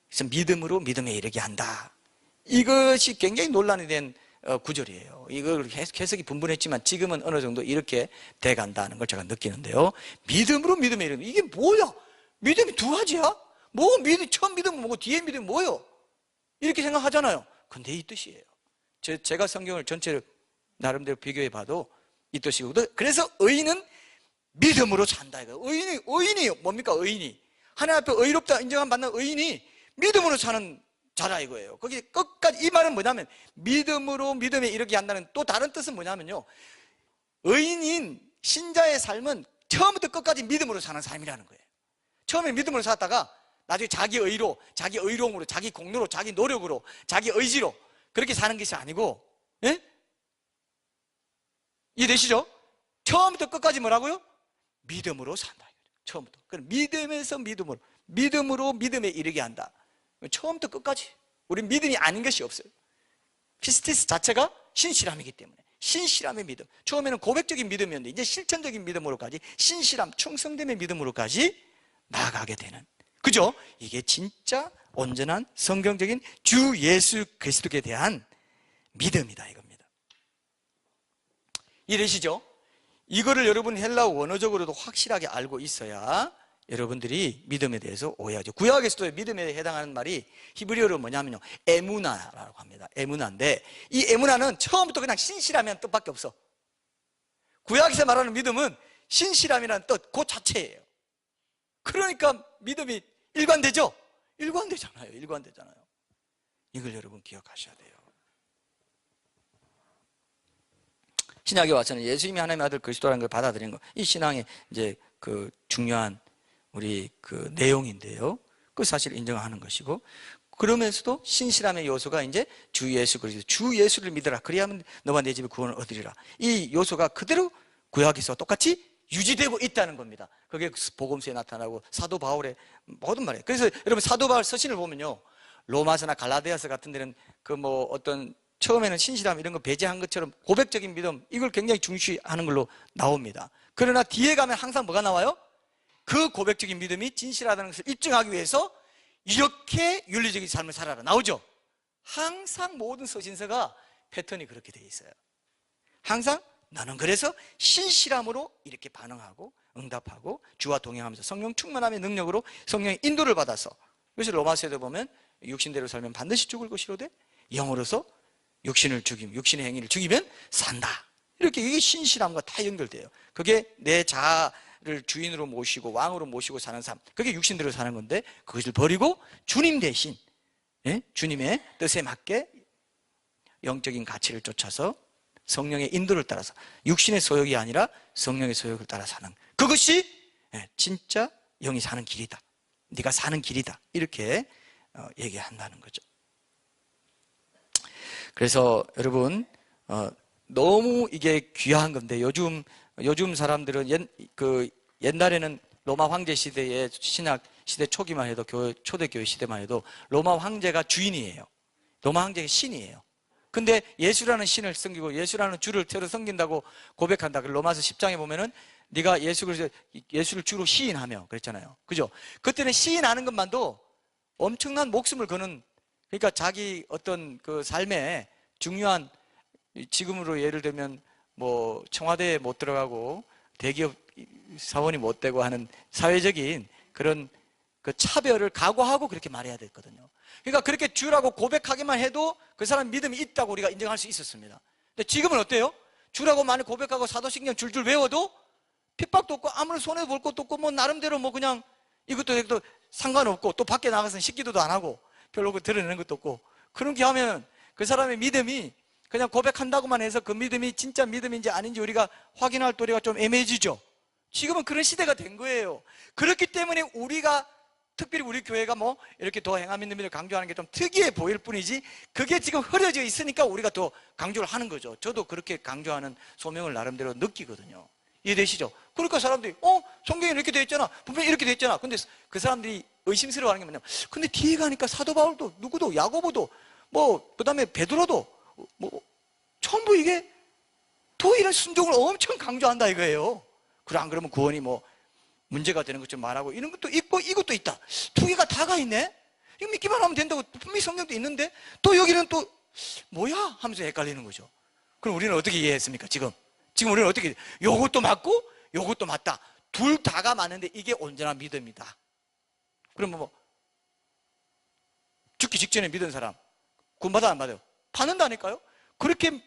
그래서 믿음으로 믿음에 이르게 한다. 이것이 굉장히 논란이 된 구절이에요. 이걸 해석이 분분했지만 지금은 어느 정도 이렇게 돼간다는 걸 제가 느끼는데요. 믿음으로 믿음에 이르는, 이게 뭐야? 믿음이 두 가지야? 뭐 처음 믿음은 뭐고 뒤에 믿음은 뭐예요? 이렇게 생각하잖아요. 근데 이 뜻이에요. 제가 성경을 전체를 나름대로 비교해 봐도 이 뜻이고, 그래서 의인은 믿음으로 산다. 의인이 뭡니까? 의인이 하나님 앞에 의롭다 인정함 받는 의인이 믿음으로 사는 자라 이거예요. 거기 끝까지 이 말은 뭐냐면 믿음으로 믿음에 이르게 한다는 또 다른 뜻은 뭐냐면요, 의인인 신자의 삶은 처음부터 끝까지 믿음으로 사는 삶이라는 거예요. 처음에 믿음으로 살았다가 나중에 자기 의로, 자기 의로움으로, 자기 공로로, 자기 노력으로, 자기 의지로 그렇게 사는 것이 아니고, 예? 이해되시죠? 처음부터 끝까지 뭐라고요? 믿음으로 산다. 처음부터. 그럼 믿음에서 믿음으로 믿음에 이르게 한다. 처음부터 끝까지. 우리 믿음이 아닌 것이 없어요. 피스티스 자체가 신실함이기 때문에. 신실함의 믿음. 처음에는 고백적인 믿음이었는데 이제 실천적인 믿음으로까지, 신실함, 충성됨의 믿음으로까지 나아가게 되는. 그죠? 이게 진짜 온전한 성경적인 주 예수 그리스도에 대한 믿음이다 이겁니다. 이해되시죠? 이거를 여러분 헬라 원어적으로도 확실하게 알고 있어야 여러분들이 믿음에 대해서 오해하죠. 구약에서도 믿음에 해당하는 말이 히브리어로 뭐냐면요, 에무나라고 합니다. 에무나인데 이 에무나는 처음부터 그냥 신실함이라는 뜻밖에 없어. 구약에서 말하는 믿음은 신실함이라는 뜻 그 자체예요. 그러니까 믿음이 일관되죠? 일관되잖아요. 이걸 여러분 기억하셔야 돼요. 신약에 와서는 예수님이 하나님의 아들 그리스도라는 걸 받아들이는 거, 이 신앙의 이제 그 중요한 우리 그 내용인데요. 그 사실을 인정하는 것이고, 그러면서도 신실함의 요소가 이제 주 예수 그리스도, 주 예수를 믿으라. 그리하면 너와 내 집에 구원을 얻으리라. 이 요소가 그대로 구약에서 똑같이 유지되고 있다는 겁니다. 그게 복음서에 나타나고 사도 바울의 모든 말이에요. 그래서 여러분 사도 바울 서신을 보면요, 로마서나 갈라디아서 같은 데는 그 뭐 어떤 처음에는 신실함 이런 거 배제한 것처럼 고백적인 믿음 이걸 굉장히 중시하는 걸로 나옵니다. 그러나 뒤에 가면 항상 뭐가 나와요? 그 고백적인 믿음이 진실하다는 것을 입증하기 위해서 이렇게 윤리적인 삶을 살아라 나오죠. 항상 모든 서신서가 패턴이 그렇게 되어 있어요. 항상 나는 그래서 신실함으로 이렇게 반응하고 응답하고 주와 동행하면서 성령 충만함의 능력으로 성령의 인도를 받아서, 그래서 로마서에도 보면 육신대로 살면 반드시 죽을 것이로되 영으로서 육신의 행위를 죽이면 산다. 이렇게 이게 신실함과 다 연결돼요. 그게 내 자아를 주인으로 모시고 왕으로 모시고 사는 삶, 그게 육신대로 사는 건데, 그것을 버리고 주님 대신, 예? 주님의 뜻에 맞게 영적인 가치를 쫓아서 성령의 인도를 따라서, 육신의 소욕이 아니라 성령의 소욕을 따라 사는, 그것이 진짜 영이 사는 길이다, 네가 사는 길이다, 이렇게 얘기한다는 거죠. 그래서 여러분, 너무 이게 귀한 건데, 요즘 사람들은 옛날에는 로마 황제 시대에, 신약 시대 초기만 해도, 초대교회 시대만 해도 로마 황제가 주인이에요. 로마 황제가 신이에요. 근데 예수라는 신을 섬기고 예수라는 주를 새로 섬긴다고 고백한다. 로마서 10장에 보면은 네가 예수를 주로 시인하며 그랬잖아요. 그죠? 그때는 시인하는 것만도 엄청난 목숨을 거는, 그러니까 자기 어떤 그 삶에 중요한, 지금으로 예를 들면 뭐 청와대에 못 들어가고 대기업 사원이 못 되고 하는 사회적인 그런 그 차별을 각오하고 그렇게 말해야 됐거든요. 그러니까 그렇게 주라고 고백하기만 해도 그 사람 믿음이 있다고 우리가 인정할 수 있었습니다. 근데 지금은 어때요? 주라고 많이 고백하고 사도신경 줄줄 외워도 핍박도 없고 아무런 손해 볼 것도 없고 뭐 나름대로 뭐 그냥 이것도 저것도 상관없고, 또 밖에 나가서는 식기도도 안 하고 별로 드러내는 것도 없고, 그렇게 하면 그 사람의 믿음이 그냥 고백한다고만 해서 그 믿음이 진짜 믿음인지 아닌지 우리가 확인할 도리가 좀 애매해지죠. 지금은 그런 시대가 된 거예요. 그렇기 때문에 우리가, 특별히 우리 교회가 뭐 이렇게 더 행함 있는 믿음을 강조하는 게 좀 특이해 보일 뿐이지, 그게 지금 흐려져 있으니까 우리가 더 강조를 하는 거죠. 저도 그렇게 강조하는 소명을 나름대로 느끼거든요. 이해되시죠? 그러니까 사람들이 성경에 이렇게 돼 있잖아, 분명히 이렇게 돼 있잖아. 근데 그 사람들이 의심스러워하는 게 뭐냐면, 근데 뒤에 가니까 사도 바울도 누구도 야고보도 뭐 그다음에 베드로도 뭐 전부 이게 또 이런 순종을 엄청 강조한다 이거예요. 그래, 안 그러면 구원이 뭐 문제가 되는 것처럼 말하고, 이런 것도 있고 이것도 있다, 두 개가 다가 있네, 이거 믿기만 하면 된다고 분명히 성경도 있는데 또 여기는 또 뭐야 하면서 헷갈리는 거죠. 그럼 우리는 어떻게 이해했습니까? 지금 우리는 어떻게, 요것도 맞고 요것도 맞다, 둘 다가 맞는데 이게 온전한 믿음이다. 그러면 뭐 죽기 직전에 믿은 사람 구원받아 안 받아요? 받는다니까요. 그렇게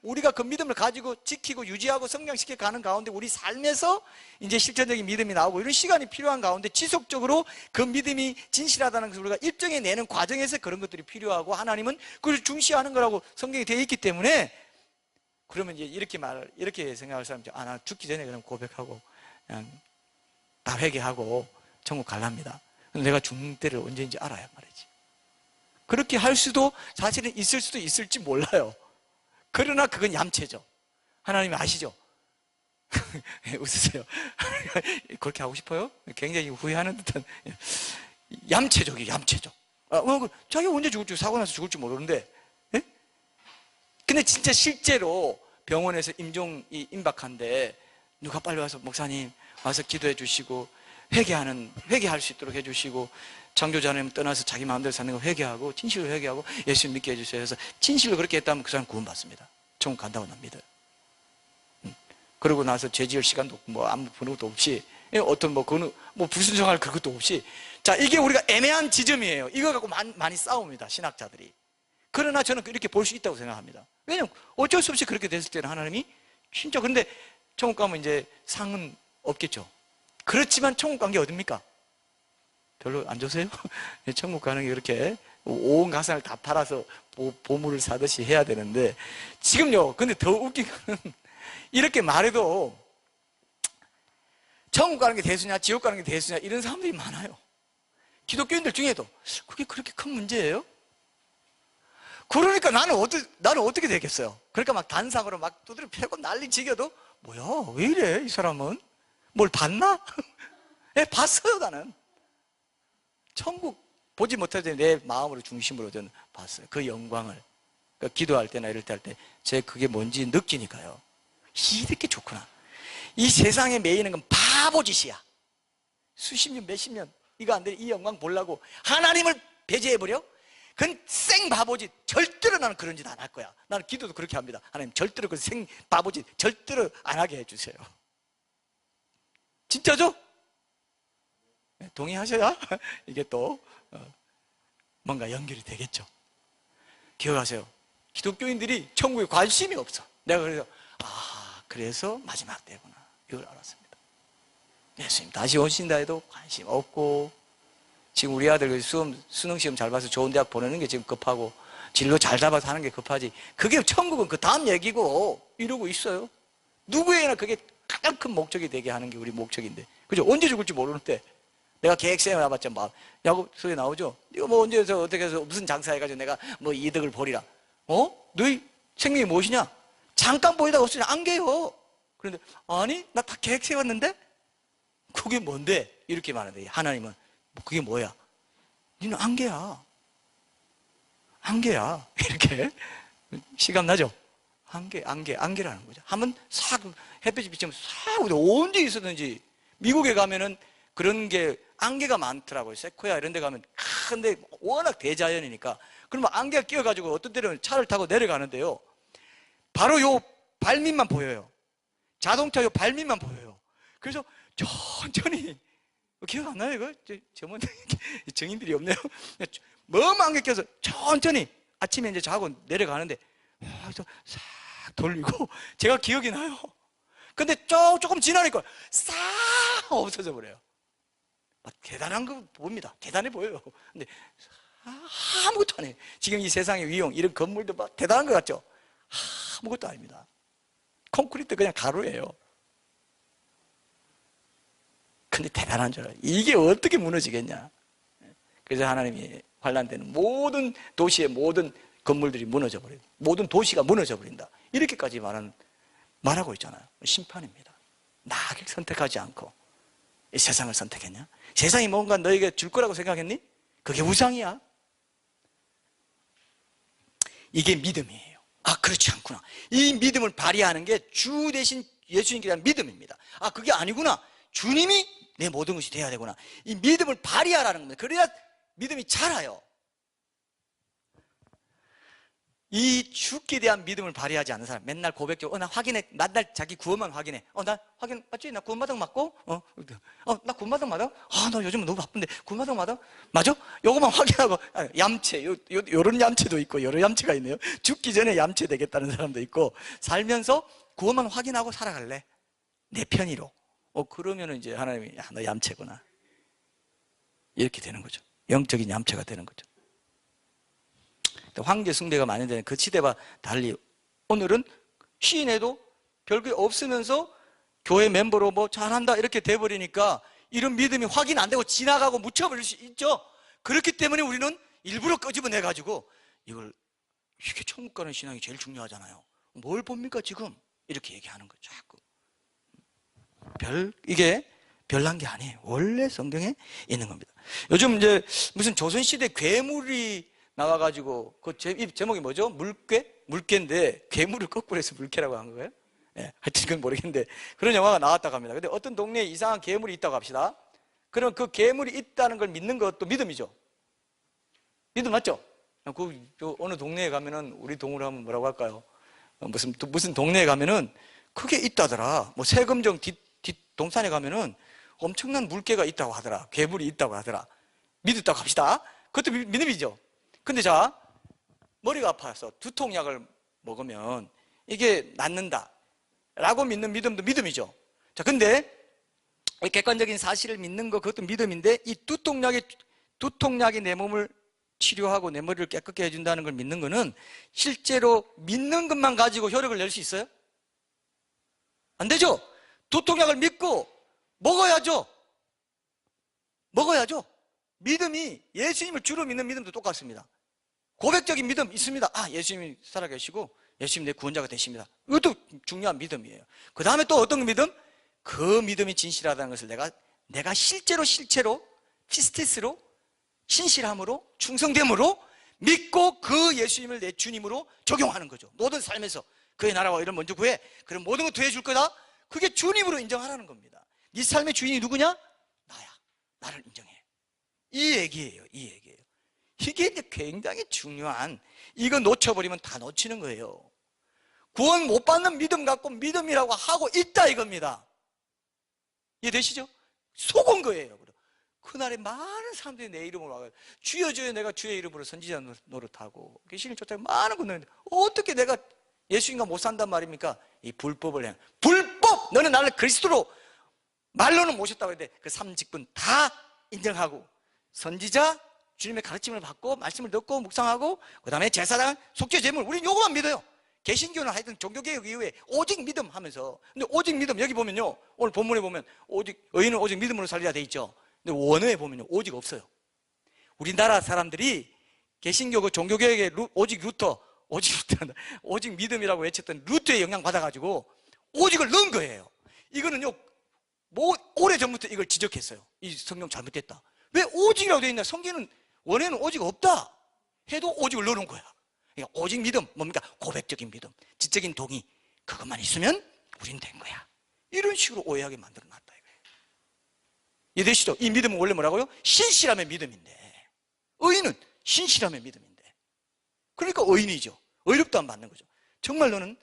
우리가 그 믿음을 가지고 지키고 유지하고 성장시켜 가는 가운데 우리 삶에서 이제 실천적인 믿음이 나오고, 이런 시간이 필요한 가운데 지속적으로 그 믿음이 진실하다는 것을 우리가 입증해 내는 과정에서 그런 것들이 필요하고, 하나님은 그걸 중시하는 거라고 성경이 되어 있기 때문에, 그러면 이제 이렇게 생각할 사람이죠. 나 죽기 전에 그냥 고백하고 그냥 다 회개하고 천국 갈랍니다. 내가 죽는 때를 언제인지 알아야 말이지. 그렇게 할 수도 사실은 있을 수도 있을지 몰라요. 그러나 그건 얌체죠. 하나님이 아시죠? 웃으세요. 그렇게 하고 싶어요? 굉장히 후회하는 듯한. 얌체적이에요, 얌체적. 자기가 언제 죽을지, 사고 나서 죽을지 모르는데. 예? 근데 진짜 실제로 병원에서 임종이 임박한데 누가 빨리 와서 목사님 와서 기도해 주시고 회개할 수 있도록 해주시고, 창조자님 떠나서 자기 마음대로 사는 거 회개하고 진실로 회개하고 예수 믿게 해주세요 해서 진실로 그렇게 했다면 그 사람 구원받습니다. 천국 간다고 난 믿어요. 그러고 나서 죄 지을 시간도 없고 뭐 아무 그런 것도 없이, 어떤 뭐 불순종할 그런 것도 없이, 자, 이게 우리가 애매한 지점이에요. 이거 갖고 많이 싸웁니다, 신학자들이. 그러나 저는 이렇게 볼 수 있다고 생각합니다. 왜냐면 어쩔 수 없이 그렇게 됐을 때는 하나님이 진짜, 그런데 천국 가면 이제 상은 없겠죠. 그렇지만 천국 간 게 어딥니까? 별로 안 좋으세요? 천국 가는 게 그렇게 온 가산을 다 팔아서 보물을 사듯이 해야 되는데, 지금요, 근데 더 웃긴 거는 이렇게 말해도 천국 가는 게 대수냐 지옥 가는 게 대수냐 이런 사람들이 많아요. 기독교인들 중에도. 그게 그렇게 큰 문제예요? 그러니까 나는 어떻게 되겠어요? 그러니까 막 단상으로 막 두드려 패고 난리 지겨도, 뭐야 왜 이래 이 사람은? 뭘 봤나? 예, 봤어요. 나는 천국 보지 못해도 내 마음으로 중심으로 저는 봤어요. 그 영광을. 그러니까 기도할 때나 이럴 때 할 때 제 그게 뭔지 느끼니까요. 이렇게 좋구나. 이 세상에 매이는 건 바보짓이야. 수십 년 몇십 년 이거 안 돼, 이 영광 보려고 하나님을 배제해버려? 그건 생 바보짓. 절대로 나는 그런 짓 안 할 거야. 나는 기도도 그렇게 합니다. 하나님 절대로 그 생 바보짓 절대로 안 하게 해주세요. 진짜죠? 동의하셔야 이게 또 뭔가 연결이 되겠죠. 기억하세요. 기독교인들이 천국에 관심이 없어. 내가 그래서 아, 그래서 마지막 때구나, 이걸 알았습니다. 예수님 다시 오신다 해도 관심 없고, 지금 우리 아들 수능 시험 잘 봐서 좋은 대학 보내는 게 지금 급하고, 진로 잘 잡아서 하는 게 급하지, 그게 천국은 그 다음 얘기고 이러고 있어요. 누구에게나 그게 가장 큰 목적이 되게 하는 게 우리 목적인데, 그죠? 언제 죽을지 모르는데 내가 계획 세워놔봤자 막 야구 소리 나오죠. 이거 뭐 언제 해서 어떻게 해서 무슨 장사해가지고 내가 뭐 이득을 보리라. 너희 생명이 무엇이냐? 잠깐 보이다가 없으니 안개요. 그런데 아니 나 다 계획 세웠는데 그게 뭔데? 이렇게 말하는데 하나님은 그게 뭐야? 니는 안개야. 안개야. 이렇게 시감 나죠? 안개라는 거죠. 한번 싹 햇빛이 비치면 싹 언제 있었는지. 미국에 가면은 그런 게 안개가 많더라고요. 세코야 이런 데 가면 근데 워낙 대자연이니까. 그러면 안개가 끼어가지고 어떤 때는 차를 타고 내려가는데요, 바로 요 발밑만 보여요. 자동차 요 발밑만 보여요. 그래서 천천히, 기억 안 나요 이거? 저번 정인들이 없네요. 너무 안개 껴서 천천히 아침에 이제 자고 내려가는데 그래서 싹 돌리고, 제가 기억이 나요. 근데 조금 지나니까 싹 없어져 버려요. 대단한 거 봅니다. 대단해 보여요. 근데 아무것도 안 해요. 지금 이 세상의 위용, 이런 건물도 막 대단한 것 같죠? 아무것도 아닙니다. 콘크리트 그냥 가루예요. 근데 대단한 줄 알아요. 이게 어떻게 무너지겠냐. 그래서 하나님이 환난 때는 모든 도시의 모든 건물들이 무너져 버려요. 모든 도시가 무너져 버린다. 이렇게까지 말하고 있잖아요. 심판입니다. 나를 선택하지 않고 이 세상을 선택했냐? 세상이 뭔가 너에게 줄 거라고 생각했니? 그게 우상이야. 이게 믿음이에요. 아, 그렇지 않구나. 이 믿음을 발휘하는 게 주 대신 예수님께 대한 믿음입니다. 아, 그게 아니구나. 주님이 내 모든 것이 돼야 되구나. 이 믿음을 발휘하라는 겁니다. 그래야 믿음이 자라요. 이 죽기에 대한 믿음을 발휘하지 않는 사람, 맨날 고백적으로 나 확인해, 맨날 자기 구원만 확인해. 나 확인 맞지? 나 구원받은 거 맞고? 나 구원받은 거 맞아? 나 요즘 너무 바쁜데 구원받은 거 맞아? 맞아? 요거만 확인하고. 얌체, 요런 얌체도 있고 여러 얌체가 있네요. 죽기 전에 얌체 되겠다는 사람도 있고, 살면서 구원만 확인하고 살아갈래, 내 편의로. 그러면은 이제 하나님이 너 얌체구나, 이렇게 되는 거죠. 영적인 얌체가 되는 거죠. 황제 숭배가 많이 되는 그 시대와 달리 오늘은 시인해도 별게 없으면서 교회 멤버로 뭐 잘한다 이렇게 돼버리니까 이런 믿음이 확인 안 되고 지나가고 묻혀버릴 수 있죠. 그렇기 때문에 우리는 일부러 끄집어내가지고 이게 천국 가는 신앙이 제일 중요하잖아요. 뭘 봅니까 지금? 이렇게 얘기하는 거죠. 자꾸. 이게 별난 게 아니에요. 원래 성경에 있는 겁니다. 요즘 이제 무슨 조선시대 괴물이 나와가지고 이 제목이 뭐죠? 물개인데 괴물을 거꾸로 해서 물개라고 한 거예요? 하여튼 그건 모르겠는데 그런 영화가 나왔다고 합니다. 근데 어떤 동네에 이상한 괴물이 있다고 합시다. 그럼 그 괴물이 있다는 걸 믿는 것도 믿음이죠. 믿음 맞죠? 어느 동네에 가면은 우리 동으로 하면 뭐라고 할까요? 무슨 동네에 가면은 그게 있다더라. 뭐 세금정 뒷동산에 가면은 엄청난 물개가 있다고 하더라. 괴물이 있다고 하더라. 믿었다고 합시다. 그것도 믿음이죠. 근데 자, 머리가 아파서 두통약을 먹으면 이게 낫는다 라고 믿는 믿음도 믿음이죠. 자, 근데 객관적인 사실을 믿는 거, 그것도 믿음인데, 이 두통약이 내 몸을 치료하고 내 머리를 깨끗게 해준다는 걸 믿는 거는 실제로 믿는 것만 가지고 효력을 낼 수 있어요? 안 되죠. 두통약을 믿고 먹어야죠. 믿음이, 예수님을 주로 믿는 믿음도 똑같습니다. 고백적인 믿음 있습니다. 예수님이 살아계시고 예수님 내 구원자가 되십니다. 이것도 중요한 믿음이에요. 그 다음에 또 어떤 믿음? 그 믿음이 진실하다는 것을 내가 실제로 피스티스로, 신실함으로, 충성됨으로 믿고 그 예수님을 내 주님으로 적용하는 거죠. 모든 삶에서 그의 나라와 의를 먼저 구해. 그럼 모든 것 더해줄 거다. 그게 주님으로 인정하라는 겁니다. 네 삶의 주인이 누구냐? 나야. 나를 인정해. 이 얘기예요. 이게 이제 굉장히 중요한, 이거 놓쳐버리면 다 놓치는 거예요. 구원 못 받는 믿음 갖고 믿음이라고 하고 있다 이겁니다. 이해되시죠? 속은 거예요. 그날에 많은 사람들이 내 이름으로 와가지고 주여 주여 내가 주의 이름으로 선지자 노릇하고 귀신을 쫓아가 많은 거 넣는데 어떻게 내가 예수님과 못 산단 말입니까? 이 불법을 해. 불법! 너는 나를 그리스도로 말로는 모셨다고 했는데 그 3직분 다 인정하고 선지자, 주님의 가르침을 받고 말씀을 듣고 묵상하고 그 다음에 제사장, 속죄 제물, 우리는 요거만 믿어요. 개신교는 하여튼 종교개혁 이후에 오직 믿음 하면서, 근데 오직 믿음 여기 보면요, 오늘 본문에 보면 오직 의인은 오직 믿음으로 살리라 돼 있죠. 근데 원어에 보면요 오직 없어요. 우리나라 사람들이 개신교 그 종교개혁의 오직 믿음이라고 외쳤던 루터의 영향 받아가지고 오직을 넣은 거예요. 이거는요 오래전부터 이걸 지적했어요. 이 성경 잘못됐다. 왜 오직이라고 되어 있나? 성경은 원에는 오직 없다 해도 오직을 넣어놓은 거야. 그러니까 오직 믿음 뭡니까? 고백적인 믿음, 지적인 동의, 그것만 있으면 우린 된 거야. 이런 식으로 오해하게 만들어놨다 이거예요. 이해되시죠? 이 믿음은 원래 뭐라고요? 신실함의 믿음인데, 의인은 신실함의 믿음인데, 그러니까 의인이죠. 의롭다함 받는 거죠. 정말 너는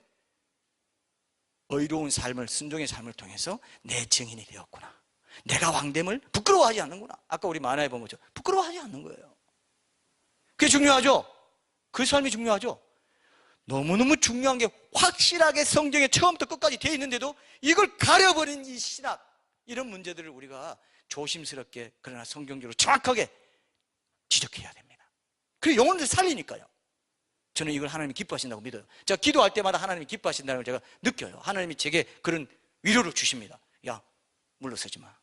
의로운 삶을, 순종의 삶을 통해서 내 증인이 되었구나. 내가 왕됨을 부끄러워하지 않는구나. 아까 우리 만화에 본 거죠. 부끄러워하지 않는 거예요. 그게 중요하죠. 그 삶이 중요하죠. 너무너무 중요한 게 확실하게 성경에 처음부터 끝까지 되어 있는데도 이걸 가려버린 이 신학, 이런 문제들을 우리가 조심스럽게 그러나 성경적으로 정확하게 지적해야 됩니다. 그리고 영혼을 살리니까요. 저는 이걸 하나님이 기뻐하신다고 믿어요. 제가 기도할 때마다 하나님이 기뻐하신다는 걸 제가 느껴요. 하나님이 제게 그런 위로를 주십니다. 야, 물러서지 마.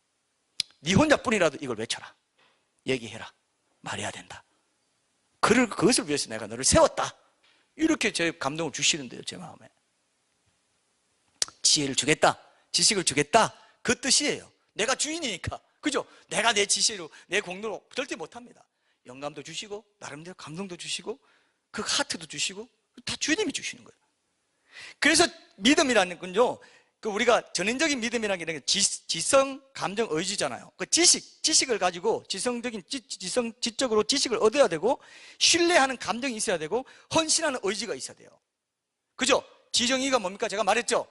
네 혼자뿐이라도 이걸 외쳐라. 얘기해라. 말해야 된다. 그것을 위해서 내가 너를 세웠다. 이렇게 제 감동을 주시는데요, 제 마음에. 지혜를 주겠다. 지식을 주겠다. 그 뜻이에요. 내가 주인이니까. 그죠? 내가 내 지식으로, 내 공로로 절대 못합니다. 영감도 주시고, 나름대로 감동도 주시고, 그 하트도 주시고, 다 주님이 주시는 거예요. 그래서 믿음이라는 건요, 그 우리가 전인적인 믿음이라는 게 지성, 감정, 의지잖아요. 그 지식을 가지고 지적으로 지식을 얻어야 되고, 신뢰하는 감정이 있어야 되고, 헌신하는 의지가 있어야 돼요. 그죠? 지정의가 뭡니까? 제가 말했죠?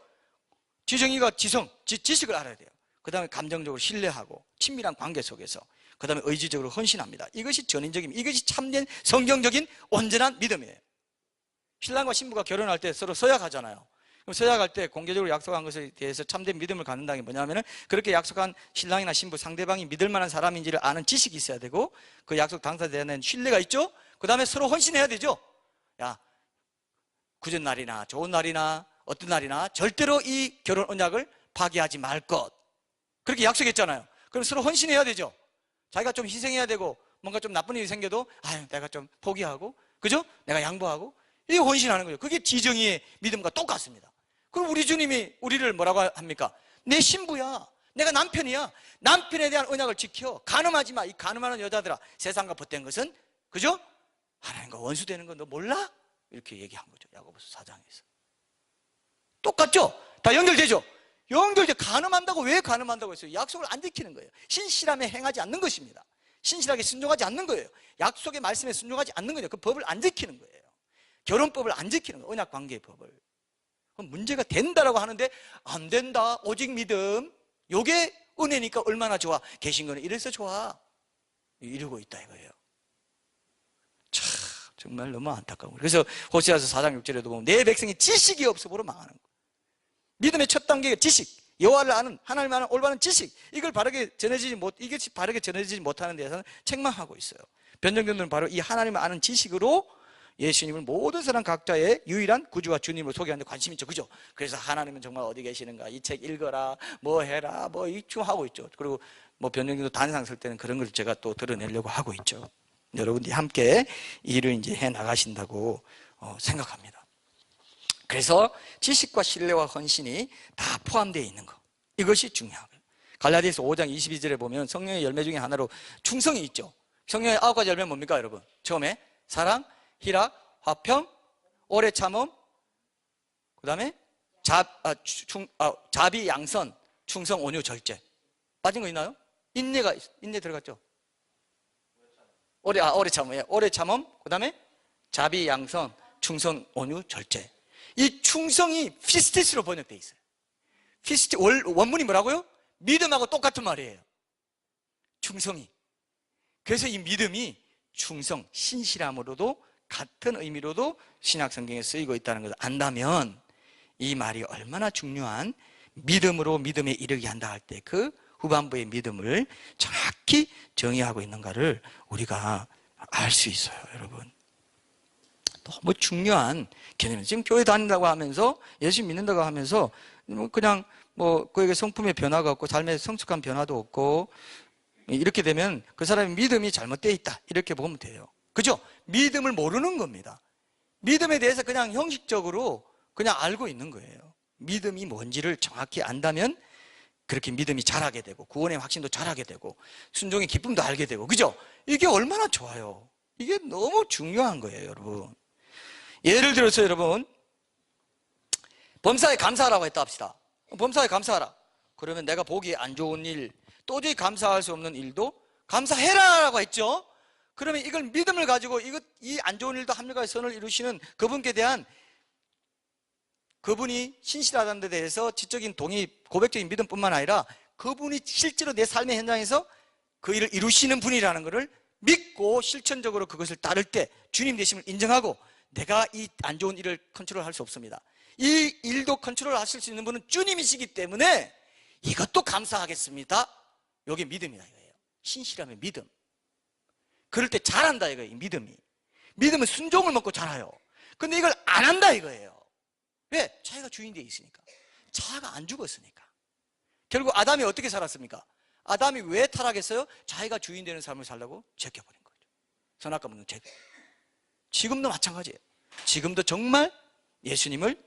지정의가 지식을 알아야 돼요. 그 다음에 감정적으로 신뢰하고, 친밀한 관계 속에서, 그 다음에 의지적으로 헌신합니다. 이것이 전인적인, 이것이 참된 성경적인 온전한 믿음이에요. 신랑과 신부가 결혼할 때 서로 서약하잖아요. 그럼 서약할 때 공개적으로 약속한 것에 대해서 참된 믿음을 갖는다는 게 뭐냐면은, 그렇게 약속한 신랑이나 신부, 상대방이 믿을 만한 사람인지를 아는 지식이 있어야 되고, 그 약속 당사자에 대한 신뢰가 있죠? 그 다음에 서로 헌신해야 되죠? 야, 굳은 날이나 좋은 날이나 어떤 날이나 절대로 이 결혼 언약을 파기하지 말 것. 그렇게 약속했잖아요. 그럼 서로 헌신해야 되죠? 자기가 좀 희생해야 되고, 뭔가 좀 나쁜 일이 생겨도, 아유, 내가 좀 포기하고, 그죠? 내가 양보하고, 이게 헌신하는 거죠. 그게 지정의의 믿음과 똑같습니다. 그럼 우리 주님이 우리를 뭐라고 합니까? 내 신부야. 내가 남편이야. 남편에 대한 언약을 지켜. 간음하지 마. 이 간음하는 여자들아, 세상과 벗된 것은, 그죠? 하나님과 원수되는 건 너 몰라? 이렇게 얘기한 거죠. 야고보서 4장에서. 똑같죠? 다 연결되죠? 연결돼. 간음한다고 왜 간음한다고 했어요? 약속을 안 지키는 거예요. 신실함에 행하지 않는 것입니다. 신실하게 순종하지 않는 거예요. 약속의 말씀에 순종하지 않는 거예요. 그 법을 안 지키는 거예요. 결혼법을 안 지키는 거예요. 언약관계의 법을. 그럼 문제가 된다라고 하는데 안 된다. 오직 믿음. 요게 은혜니까 얼마나 좋아. 개신교는 이래서 좋아. 이러고 있다 이거예요. 참 정말 너무 안타까운 거예요. 그래서 호세아서 4장 6절에도 보면 내 백성이 지식이 없어보러 망하는 거예요. 믿음의 첫 단계가 지식, 여호와를 아는, 하나님을 아는 올바른 지식, 이것이 바르게 전해지지 못하는 데서는 책망하고 있어요. 변정교들은 바로 이 하나님을 아는 지식으로 예수님을 모든 사람 각자의 유일한 구주와 주님으로 소개하는 데 관심이 있죠. 그죠? 그래서 하나님은 정말 어디 계시는가, 이 책 읽어라, 뭐 해라, 뭐 이충 하고 있죠. 그리고 뭐 변정교도 단상 쓸 때는 그런 걸 제가 또 드러내려고 하고 있죠. 여러분들이 함께 일을 이제 해 나가신다고 생각합니다. 그래서 지식과 신뢰와 헌신이 다 포함되어 있는 것, 이것이 중요한 거예요. 갈라디아서 5장 22절에 보면 성령의 열매 중에 하나로 충성이 있죠. 성령의 9가지 열매는 뭡니까 여러분? 처음에 사랑, 희락, 화평, 오래 참음, 그 다음에 자비, 양선, 충성, 온유, 절제. 빠진 거 있나요? 인내 들어갔죠? 오래 참음, 예. 오래 참음, 그 다음에 자비, 양선, 충성, 온유, 절제. 이 충성이 피스티스로 번역되어 있어요. 원문이 뭐라고요? 믿음하고 똑같은 말이에요. 충성이. 그래서 이 믿음이 충성, 신실함으로도 같은 의미로도 신약 성경에 쓰이고 있다는 것을 안다면 이 말이 얼마나 중요한 믿음으로 믿음에 이르게 한다 할 때 그 후반부의 믿음을 정확히 정의하고 있는가를 우리가 알 수 있어요, 여러분. 너무 중요한 개념이에요. 지금 교회 다닌다고 하면서 예수 믿는다고 하면서 그냥 그에게 성품의 변화가 없고 삶의 성숙한 변화도 없고 이렇게 되면 그 사람의 믿음이 잘못되어 있다 이렇게 보면 돼요. 그죠? 믿음을 모르는 겁니다. 믿음에 대해서 그냥 형식적으로 그냥 알고 있는 거예요. 믿음이 뭔지를 정확히 안다면 그렇게 믿음이 자라게 되고 구원의 확신도 자라게 되고 순종의 기쁨도 알게 되고, 그죠? 이게 얼마나 좋아요. 이게 너무 중요한 거예요, 여러분. 예를 들어서 여러분, 범사에 감사하라고 했다 합시다. 범사에 감사하라. 그러면 내가 보기에 안 좋은 일, 도저히 감사할 수 없는 일도 감사해라라고 했죠. 그러면 이걸 믿음을 가지고 이 안 좋은 일도 합력하여 선을 이루시는 그분께 대한, 그분이 신실하다는 데 대해서 지적인 동의, 고백적인 믿음뿐만 아니라 그분이 실제로 내 삶의 현장에서 그 일을 이루시는 분이라는 것을 믿고 실천적으로 그것을 따를 때 주님 되심을 인정하고, 내가 이 안 좋은 일을 컨트롤할 수 없습니다. 이 일도 컨트롤하실 수 있는 분은 주님이시기 때문에 이것도 감사하겠습니다. 이게 믿음이다 이거예요. 신실함의 믿음. 그럴 때 잘한다 이거예요. 믿음이. 믿음은 순종을 먹고 잘해요. 근데 이걸 안 한다 이거예요. 왜? 자기가 주인 되어 있으니까. 자아가 안 죽었으니까. 결국 아담이 어떻게 살았습니까? 아담이 왜 타락했어요? 자기가 주인 되는 삶을 살려고 제껴버린 거죠. 선악과 먹는 죄. 지금도 마찬가지예요. 지금도 정말 예수님을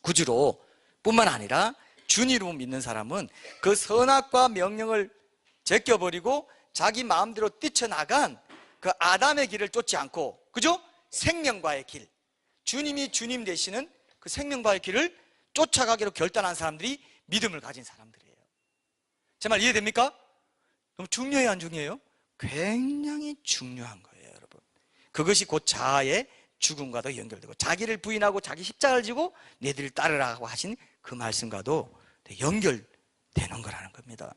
구주로 뿐만 아니라 주님으로 믿는 사람은 그 선악과 명령을 제껴버리고 자기 마음대로 뛰쳐나간 그 아담의 길을 쫓지 않고, 그죠? 생명과의 길, 주님이 주님 되시는 그 생명과의 길을 쫓아가기로 결단한 사람들이 믿음을 가진 사람들이에요. 제 말 이해됩니까? 너무 중요해요, 안 중요해요? 굉장히 중요한 거예요, 여러분. 그것이 곧 자아의 죽음과도 연결되고, 자기를 부인하고 자기 십자가를 지고 너희들 따르라고 하신 그 말씀과도 연결되는 거라는 겁니다.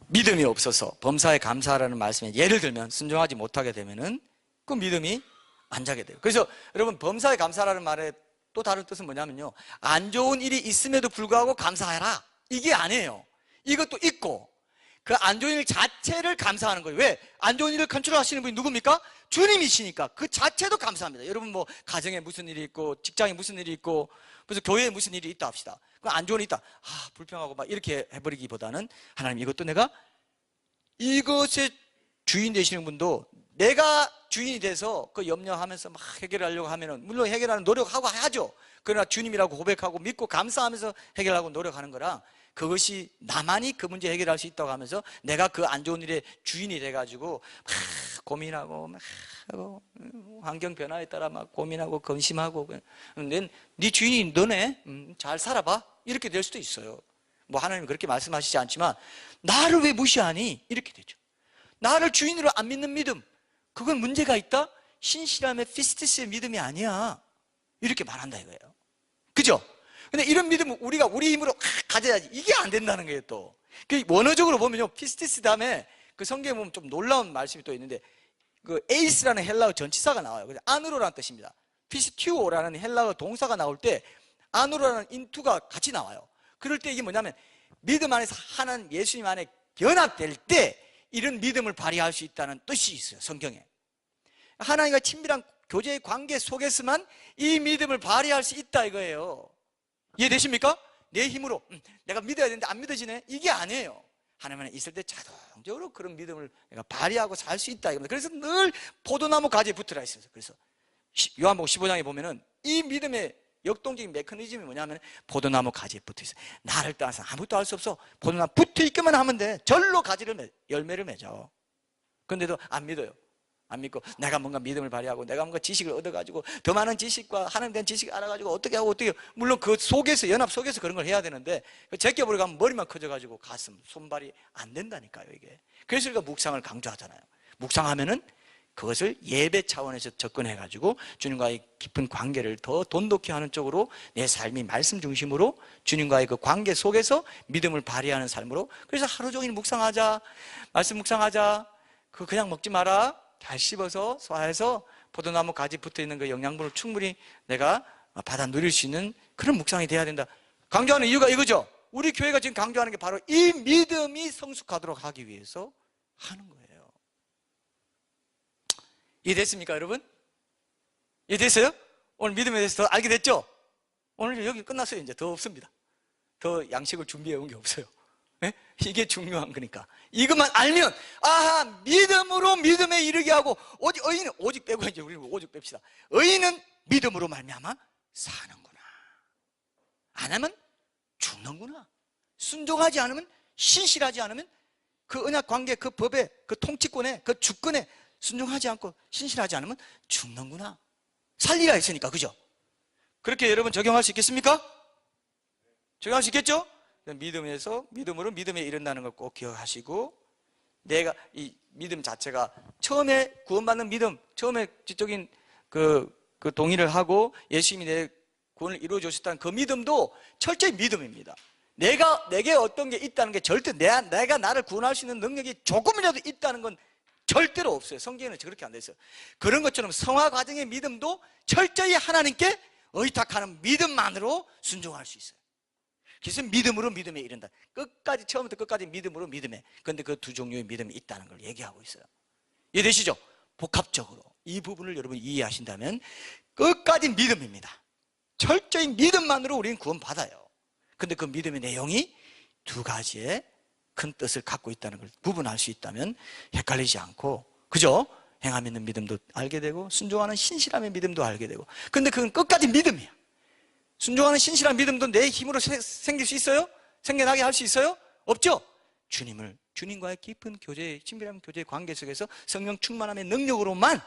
믿음이 없어서 범사에 감사하라는 말씀에 예를 들면 순종하지 못하게 되면은 그 믿음이 안 자게 돼요. 그래서 여러분, 범사에 감사하라는 말의 또 다른 뜻은 뭐냐면요, 안 좋은 일이 있음에도 불구하고 감사해라, 이게 아니에요. 이것도 있고 그 안 좋은 일 자체를 감사하는 거예요. 왜? 안 좋은 일을 컨트롤하시는 분이 누굽니까? 주님이시니까 그 자체도 감사합니다. 여러분, 가정에 무슨 일이 있고 직장에 무슨 일이 있고 그래서 교회에 무슨 일이 있다 합시다. 그럼 안 좋은 일이 있다, 불평하고 막 이렇게 해버리기보다는, 하나님 이것도 내가, 이것의 주인 되시는 분도 내가 주인이 돼서 그 염려하면서 막 해결하려고 하면은, 물론 해결하는 노력하고 하죠. 그러나 주님이라고 고백하고 믿고 감사하면서 해결하고 노력하는 거랑, 그것이 나만이 그 문제 해결할 수 있다고 하면서 내가 그 안 좋은 일의 주인이 돼가지고 막 고민하고 막 하고 환경 변화에 따라 막 고민하고 근심하고, 네 주인이 너네 잘 살아봐, 이렇게 될 수도 있어요. 하나님은 그렇게 말씀하시지 않지만, 나를 왜 무시하니? 이렇게 되죠. 나를 주인으로 안 믿는 믿음, 그건 문제가 있다? 신실함의 피스티스의 믿음이 아니야, 이렇게 말한다 이거예요. 그죠? 근데 이런 믿음은 우리가 우리 힘으로 가져야지, 이게 안 된다는 거예요. 또 원어적으로 보면요, 피스티스 다음에 그 성경에 보면 좀 놀라운 말씀이 또 있는데, 그 에이스라는 헬라어 전치사가 나와요. 그래서 안으로라는 뜻입니다. 피스튜오라는 헬라어 동사가 나올 때 안으로라는 인투가 같이 나와요. 그럴 때 이게 뭐냐면, 믿음 안에서 하나님 예수님 안에 연합될 때 이런 믿음을 발휘할 수 있다는 뜻이 있어요, 성경에. 하나님과 친밀한 교제의 관계 속에서만 이 믿음을 발휘할 수 있다 이거예요. 이해되십니까? 내 힘으로 내가 믿어야 되는데 안 믿어지네, 이게 아니에요. 하나님 안에 있을 때 자동적으로 그런 믿음을 내가 발휘하고 살 수 있다 이겁니다. 그래서 늘 포도나무 가지에 붙어라 있습니다. 그래서 요한복음 15장에 보면은 이 믿음의 역동적인 메커니즘이 뭐냐면, 포도나무 가지에 붙어 있어요. 나를 따라서 아무것도 할 수 없어. 포도나무 붙어 있기만 하면 돼. 절로 열매를 맺어. 그런데도 안 믿어요. 안 믿고 내가 뭔가 믿음을 발휘하고 내가 뭔가 지식을 얻어가지고 더 많은 지식과 하나님 대한 지식을 알아가지고 어떻게 하고 어떻게, 물론 그 속에서, 연합 속에서 그런 걸 해야 되는데, 제껴버리고 하면 머리만 커져가지고 가슴, 손발이 안 된다니까요, 이게. 그래서 우리가 묵상을 강조하잖아요. 묵상하면은 그것을 예배 차원에서 접근해가지고 주님과의 깊은 관계를 더 돈독히 하는 쪽으로 내 삶이 말씀 중심으로 주님과의 그 관계 속에서 믿음을 발휘하는 삶으로. 그래서 하루 종일 묵상하자, 말씀 묵상하자, 그냥 먹지 마라, 잘 씹어서 소화해서 포도나무 가지 붙어있는 그 영양분을 충분히 내가 받아 누릴 수 있는 그런 묵상이 돼야 된다. 강조하는 이유가 이거죠. 우리 교회가 지금 강조하는 게 바로 이 믿음이 성숙하도록 하기 위해서 하는 거예요. 이해됐습니까, 여러분? 이해됐어요? 오늘 믿음에 대해서 더 알게 됐죠? 오늘 여기 끝났어요. 이제 더 없습니다. 더 양식을 준비해 온 게 없어요. 네? 이게 중요한 거니까. 이것만 알면, 아하, 믿음으로 믿음에 이르게 하고, 의인은 오직 빼고, 이제 우리는 오직 뺍시다. 의인은 믿음으로 말미암아 사는구나. 안 하면 죽는구나. 순종하지 않으면, 신실하지 않으면 그 언약 관계, 그 법에, 그 통치권에, 그 주권에 순종하지 않고 신실하지 않으면 죽는구나. 살리가 있으니까, 그죠? 그렇게 여러분 적용할 수 있겠습니까? 적용할 수 있겠죠? 믿음에서 믿음으로 믿음에 이른다는 걸 꼭 기억하시고, 내가 이 믿음 자체가 처음에 구원받는 믿음, 처음에 지적인 그 동의를 하고 예수님이 내 구원을 이루어 주셨다는 그 믿음도 철저히 믿음입니다. 내게 어떤 게 있다는 게 절대 내가 나를 구원할 수 있는 능력이 조금이라도 있다는 건 절대로 없어요. 성경에는 그렇게 안 돼 있어요. 그런 것처럼 성화 과정의 믿음도 철저히 하나님께 의탁하는 믿음만으로 순종할 수 있어요. 그래서 믿음으로 믿음에 이른다. 끝까지, 처음부터 끝까지 믿음으로 믿음에. 그런데 그 두 종류의 믿음이 있다는 걸 얘기하고 있어요. 이해되시죠? 복합적으로 이 부분을 여러분이 이해하신다면 끝까지 믿음입니다. 철저히 믿음만으로 우리는 구원받아요. 근데 그 믿음의 내용이 두 가지의 큰 뜻을 갖고 있다는 걸 구분할 수 있다면 헷갈리지 않고, 그죠? 행함 있는 믿음도 알게 되고 순종하는 신실함의 믿음도 알게 되고. 근데 그건 끝까지 믿음이야. 순종하는 신실한 믿음도 내 힘으로 생길 수 있어요? 생겨나게 할 수 있어요? 없죠? 주님과의 깊은 교제, 친밀한 교제 관계 속에서 성령 충만함의 능력으로만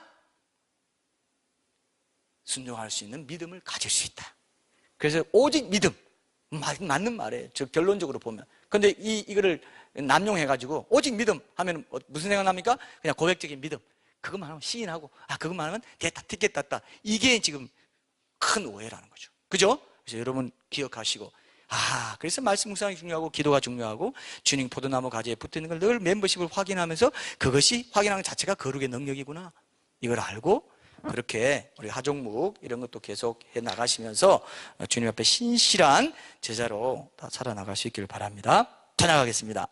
순종할 수 있는 믿음을 가질 수 있다. 그래서 오직 믿음, 맞는 말이에요. 즉 결론적으로 보면. 근데 이거를 남용해가지고 오직 믿음 하면 무슨 생각납니까? 그냥 고백적인 믿음. 그것만 하면 시인하고, 그것만 하면 됐다, 티켓 땄다. 이게 지금 큰 오해라는 거죠. 그죠? 그래서 여러분 기억하시고, 그래서 말씀 묵상이 중요하고 기도가 중요하고 주님 포도나무 가지에 붙어있는 걸 늘 멤버십을 확인하면서 그것이 확인하는 자체가 거룩의 능력이구나. 이걸 알고 그렇게 우리 하종묵 이런 것도 계속 해 나가시면서 주님 앞에 신실한 제자로 다 살아나갈 수 있기를 바랍니다. 찬양하겠습니다.